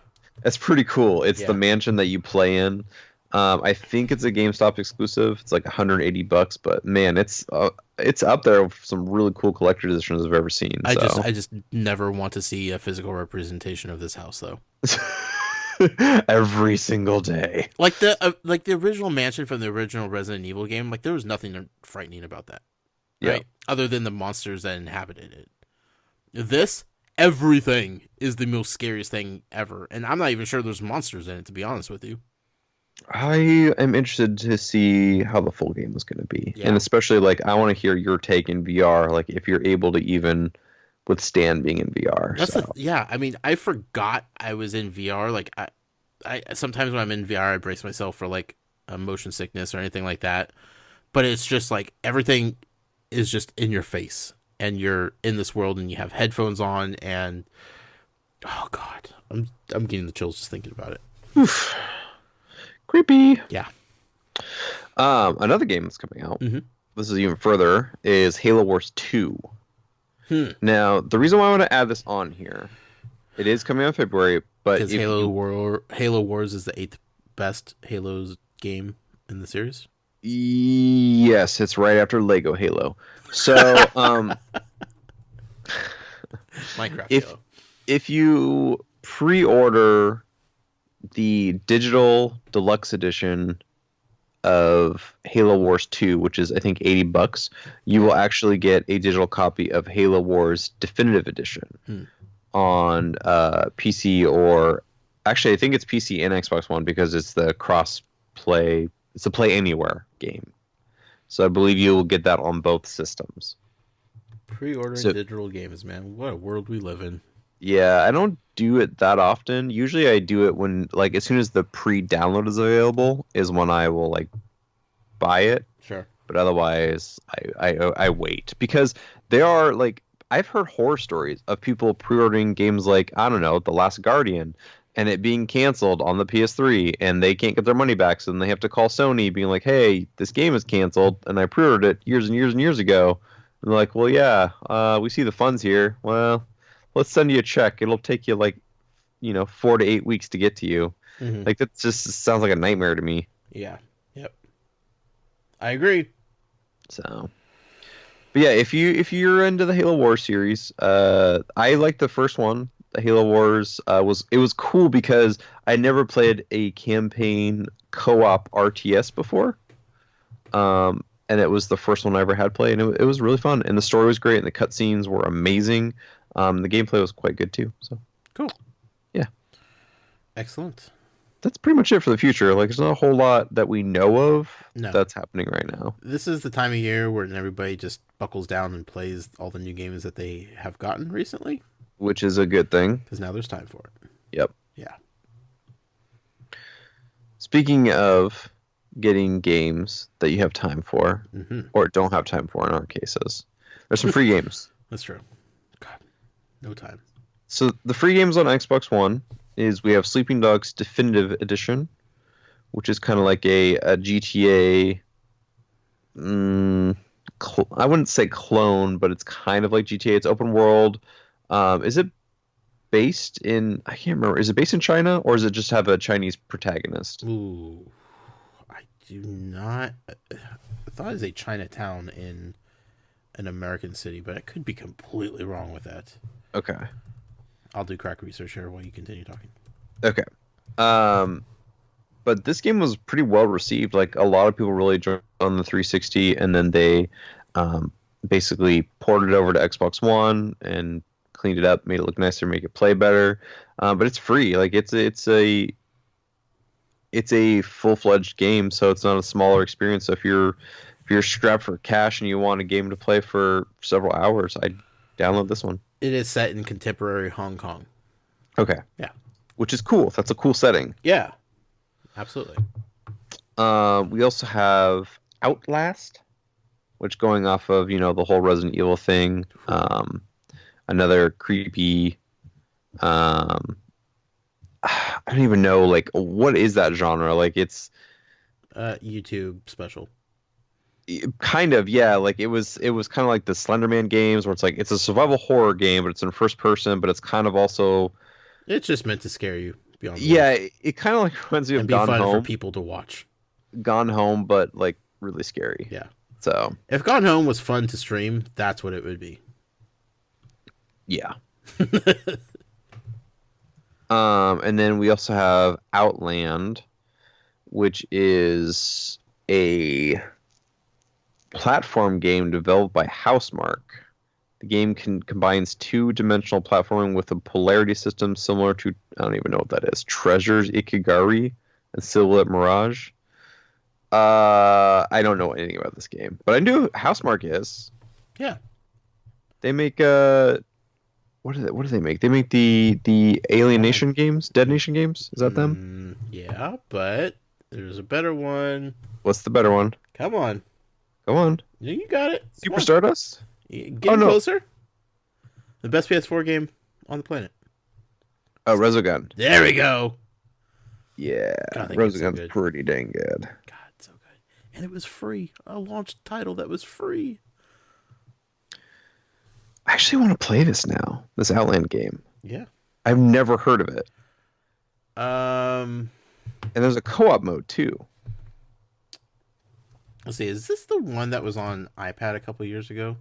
That's pretty cool. It's the mansion that you play in. I think it's a GameStop exclusive. It's like $180, but man, it's up there with some really cool collector's editions I've ever seen.
I just never want to see a physical representation of this house, though.
Every single day.
Like the original mansion from the original Resident Evil game, like there was nothing frightening about that. Right? Other than the monsters that inhabited it. This, everything is the most scariest thing ever. And I'm not even sure there's monsters in it, to be honest with you.
I am interested to see how the full game is going to be. Yeah. And especially, like, I want to hear your take in VR, like, if you're able to even withstand being in VR.
Yeah, I mean, I forgot I was in VR. Like, I sometimes when I'm in VR, I brace myself for, like, a motion sickness or anything like that. But it's just, like, everything is just in your face. And you're in this world and you have headphones on and... Oh, God. I'm getting the chills just thinking about it.
Oof. Creepy.
Yeah.
Another game that's coming out, this is even further, is Halo Wars 2. Now, the reason why I want to add this on here, it is coming out in February, but...
Because Halo Wars is the 8th best Halo's game in the series?
Yes, it's right after Lego Halo. So,
Minecraft Halo.
If you pre-order the digital deluxe edition of Halo Wars 2, which is I think $80, you will actually get a digital copy of Halo Wars Definitive Edition on PC, or actually I think it's PC and Xbox One because it's the cross play. It's a play anywhere game. So I believe you will get that on both systems.
Pre-ordering digital games, man. What a world we live in.
Yeah, I don't do it that often. Usually I do it when, like, as soon as the pre-download is available is when I will, like, buy it.
Sure.
But otherwise, I wait. Because there are, like, I've heard horror stories of people pre-ordering games like, I don't know, The Last Guardian, and it being canceled on the PS3, and they can't get their money back, so then they have to call Sony being like, hey, this game is canceled, and I pre-ordered it years and years and years ago. And they're like, well, yeah, we see the funds here. Well, let's send you a check. It'll take you like 4 to 8 weeks to get to you.
Mm-hmm.
Like that just sounds like a nightmare to me.
Yeah. Yep. I agree.
So, but yeah, if you're into the Halo Wars series, I like the first one. The Halo Wars was cool because I never played a campaign co-op RTS before. And it was the first one I ever had played, and it was really fun. And the story was great, and the cutscenes were amazing. The gameplay was quite good too. So
Cool.
yeah,
Excellent.
that's pretty much it for the future. Like, there's not a whole lot that we know of
No.
that's happening right now.
This is the time of year where everybody just buckles down and plays all the new games that they have gotten recently,
Which is a good thing.
because now there's time for it.
Yep.
Yeah.
Speaking of getting games that you have time for,
Mm-hmm.
or don't have time for in our cases, there's some free games.
That's true. God, no time.
So the free games on Xbox One is we have Sleeping Dogs Definitive Edition, which is kind of like a GTA. I wouldn't say clone, but it's kind of like GTA. It's open world. Is it based in? I can't remember. Is it based in China, or does it just have a Chinese protagonist?
Ooh, I do not. I thought it was a Chinatown in an American city, but I could be completely wrong with that.
Okay.
I'll do crack research here while you continue talking.
Okay. But this game was pretty well received. Like, a lot of people really enjoyed it on the 360, and then they basically ported it over to Xbox One and cleaned it up, made it look nicer, make it play better. But it's free. Like, it's a full-fledged game, so it's not a smaller experience. So if you're strapped for cash and you want a game to play for several hours, I'd download this one.
It is set in contemporary Hong Kong.
Okay.
Yeah.
Which is cool. That's a cool setting.
Yeah, absolutely.
We also have Outlast, which, going off of, the whole Resident Evil thing. Another creepy, I don't even know, like, what is that genre? Like, it's
YouTube special.
kind of, yeah, like it was kind of like the Slenderman games, where it's like it's a survival horror game, but it's in first person, but it's kind of also,
It's just meant to scare you beyond.
yeah, it kind of like reminds me of
and be
Gone
fun for
Home.
people to watch.
Gone Home, but like really scary.
Yeah.
So
If Gone Home was fun to stream, that's what it would be.
yeah. And then we also have Outland, which is a platform game developed by Housemarque. The game combines two-dimensional platforming with a polarity system similar to, I don't even know what that is, Treasures Ikigari and Silhouette Mirage. I don't know anything about this game, but I knew Housemarque is.
Yeah.
They make what do they make? They make the Alien Nation games, Dead Nation games. Is that them?
Yeah, but there's a better one.
What's the better one?
Come on.
Go on.
You got it.
Super Stardust?
Getting
Oh, no.
closer. The best PS4 game on the planet.
Oh, Resogun.
There we go.
Yeah,
God, that game's so
Resogun's
good.
pretty dang good.
God, so good. And it was free. A launch title that was free.
I actually want to play this now. This Outland game.
Yeah.
I've never heard of it.
Um,
And there's a co-op mode too.
let's see. Is this the one that was on iPad a couple years ago?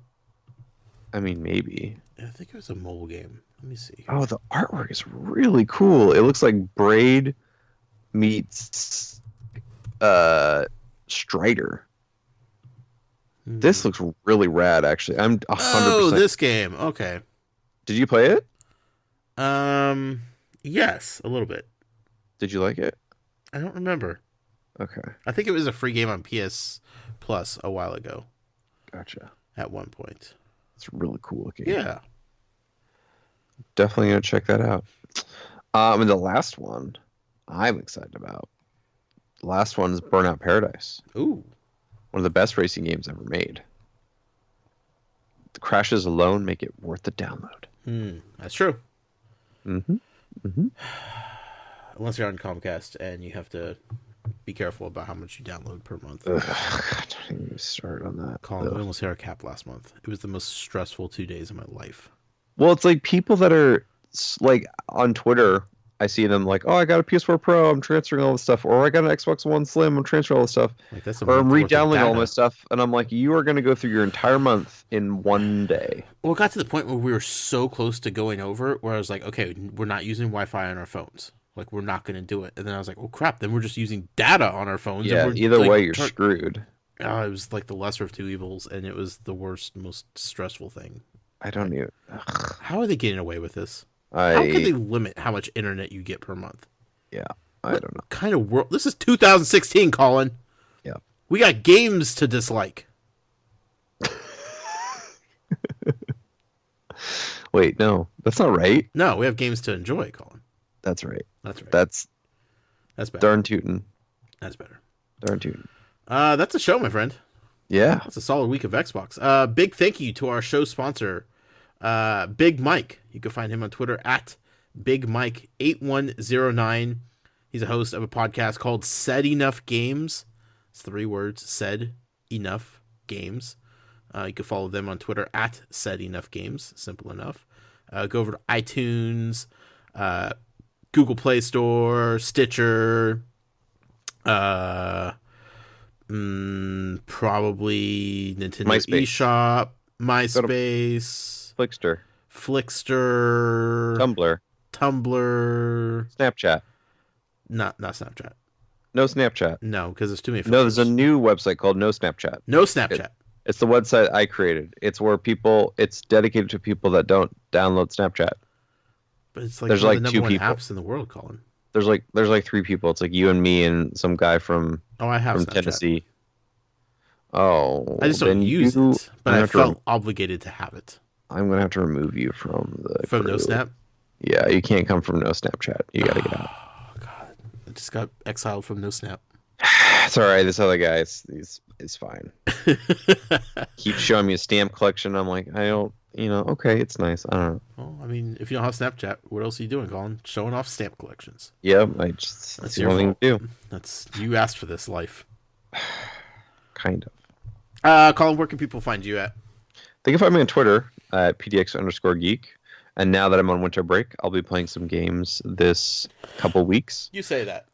I mean, maybe.
I think it was a mobile game. Let me see.
Oh, the artwork is really cool. It looks like Braid meets Strider. This looks really rad, actually. I'm 100%.
Oh, this game. Okay.
Did you play it?
Yes, a little bit.
Did you like it?
I don't remember.
Okay,
I think it was a free game on PS Plus a while ago.
gotcha.
At one point.
It's a really cool looking.
Yeah.
Definitely gonna check that out. And the last one I'm excited about. The last one is Burnout Paradise.
Ooh.
One of the best racing games ever made. The crashes alone make it worth the download.
That's true.
Mm-hmm.
Unless you're on Comcast and you have to be careful about how much you download per month.
Ugh, don't even start on that.
Colin, we
Ugh.
almost hit our cap last month. It was the most stressful 2 days of my life.
Well, it's like people that are like on Twitter, I see them like, oh, I got a PS4 Pro, I'm transferring all this stuff, or I got an Xbox One Slim, I'm transferring all this stuff,
Like that's a
or I'm
month worth of
re-downloading all
data.
my stuff, and I'm like, you are going to go through your entire month in one day.
Well, it got to the point where we were so close to going over where I was like, okay, we're not using Wi-Fi on our phones. Like, we're not going to do it. And then I was like, oh, crap, then we're just using data on our phones.
Yeah,
and we're,
either
like,
way, you're screwed.
It was like the lesser of two evils, and it was the worst, most stressful thing.
I don't even...
How are they getting away with this? How could they limit how much internet you get per month?
Yeah, I don't know.
Kind of world. This is 2016, Colin.
Yeah.
We got games to dislike.
Wait, no, that's not right.
No, we have games to enjoy, Colin.
That's right.
That's right.
That's
better.
darn tootin'.
That's better.
Darn tootin'.
That's a show, my friend.
Yeah.
That's a solid week of Xbox. Big thank you to our show sponsor, Big Mike. You can find him on Twitter at BigMike8109. He's a host of a podcast called Said Enough Games. It's 3 words, Said Enough Games. You can follow them on Twitter at Said Enough Games. Simple enough. Go over to iTunes, Google Play Store, Stitcher, probably Nintendo
MySpace.
eShop, MySpace, Flickster, Tumblr,
Snapchat.
Not Snapchat.
No Snapchat.
No, because there's too many.
No, there's a new website called No Snapchat.
No Snapchat.
It's the website I created. It's where it's dedicated to people that don't download Snapchat.
But it's like
there's
one
like
of the number
2
one
people.
apps in the world, Colin.
There's like 3 people. It's like you and me and some guy from
I have
from
Snapchat.
Tennessee. Oh,
I just don't use it, but I felt obligated to have it.
I'm gonna have to remove you from the
From
crew.
No Snap.
Yeah, you can't come from No Snapchat. You gotta get out.
Oh God, I just got exiled from No Snap.
It's all right. This other guy is fine. Keeps showing me a stamp collection. I'm like, I don't, okay, it's nice. I don't know.
Well, I mean, if you don't have Snapchat, what else are you doing, Colin? Showing off stamp collections.
Yeah,
That's your fault. To do. You asked for this life.
Kind of.
Colin, where can people find you at?
They can find me on Twitter at PDX_geek. And now that I'm on winter break, I'll be playing some games this couple weeks.
You say that.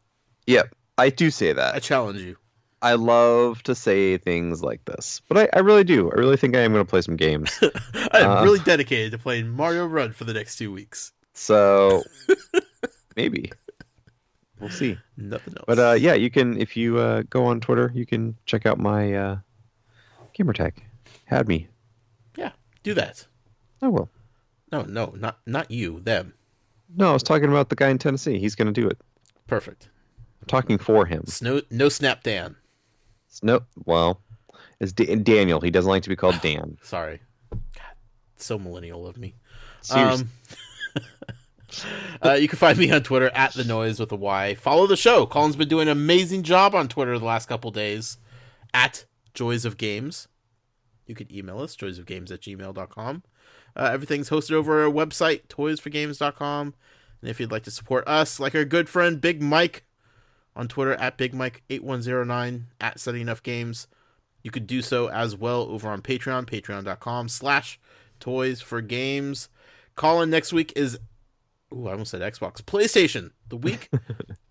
Yep, I do say that.
I challenge you.
I love to say things like this, but I really do. I really think I am going to play some games.
I'm really dedicated to playing Mario Run for the next 2 weeks.
So maybe we'll see.
Nothing else.
But yeah, you can, if you go on Twitter, you can check out my gamer tag. Had me.
Yeah, do that.
I will.
No, not you. Them.
No, I was talking about the guy in Tennessee. He's going to do it.
Perfect.
I'm talking for him.
No Snap Dan.
Well, it's Daniel. He doesn't like to be called Dan.
Sorry. God, so millennial of me.
Seriously.
You can find me on Twitter at The Noise with a Y. Follow the show. Colin's been doing an amazing job on Twitter the last couple days at Joys of Games. You can email us, joysofgames@gmail.com. Everything's hosted over our website, toysforgames.com. And if you'd like to support us, like our good friend Big Mike on Twitter at BigMike8109 at Setting Enough Games, you could do so as well over on Patreon, patreon.com/toysforgames. Colin, next week is, I almost said Xbox, PlayStation, the week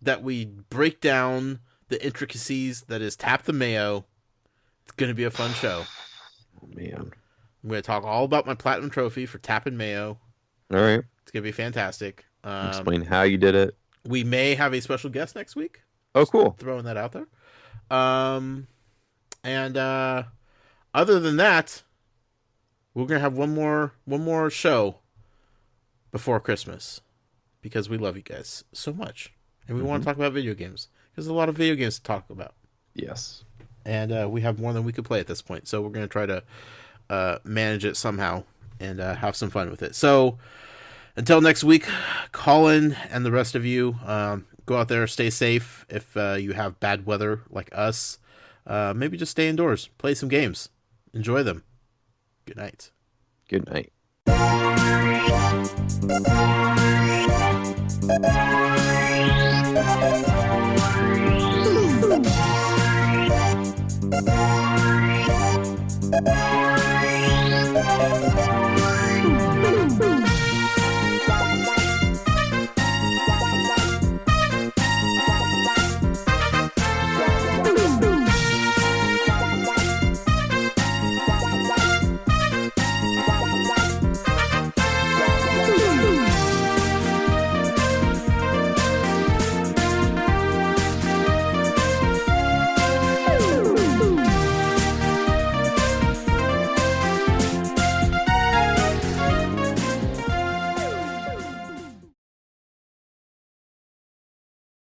that we break down the intricacies that is Tap the Mayo. It's going to be a fun show.
Oh, man.
I'm going to talk all about my Platinum Trophy for Tap and Mayo.
All right.
It's going to be fantastic.
Explain how you did it.
We may have a special guest next week.
Oh, cool.
Throwing that out there. And other than that, we're going to have one more show before Christmas because we love you guys so much. And we want to talk about video games because there's a lot of video games to talk about.
Yes.
And we have more than we could play at this point. So we're going to try to manage it somehow and have some fun with it. So until next week, Colin and the rest of you, go out there, stay safe. If you have bad weather like us, maybe just stay indoors, play some games, enjoy them. Good night.
Good night. Thank you.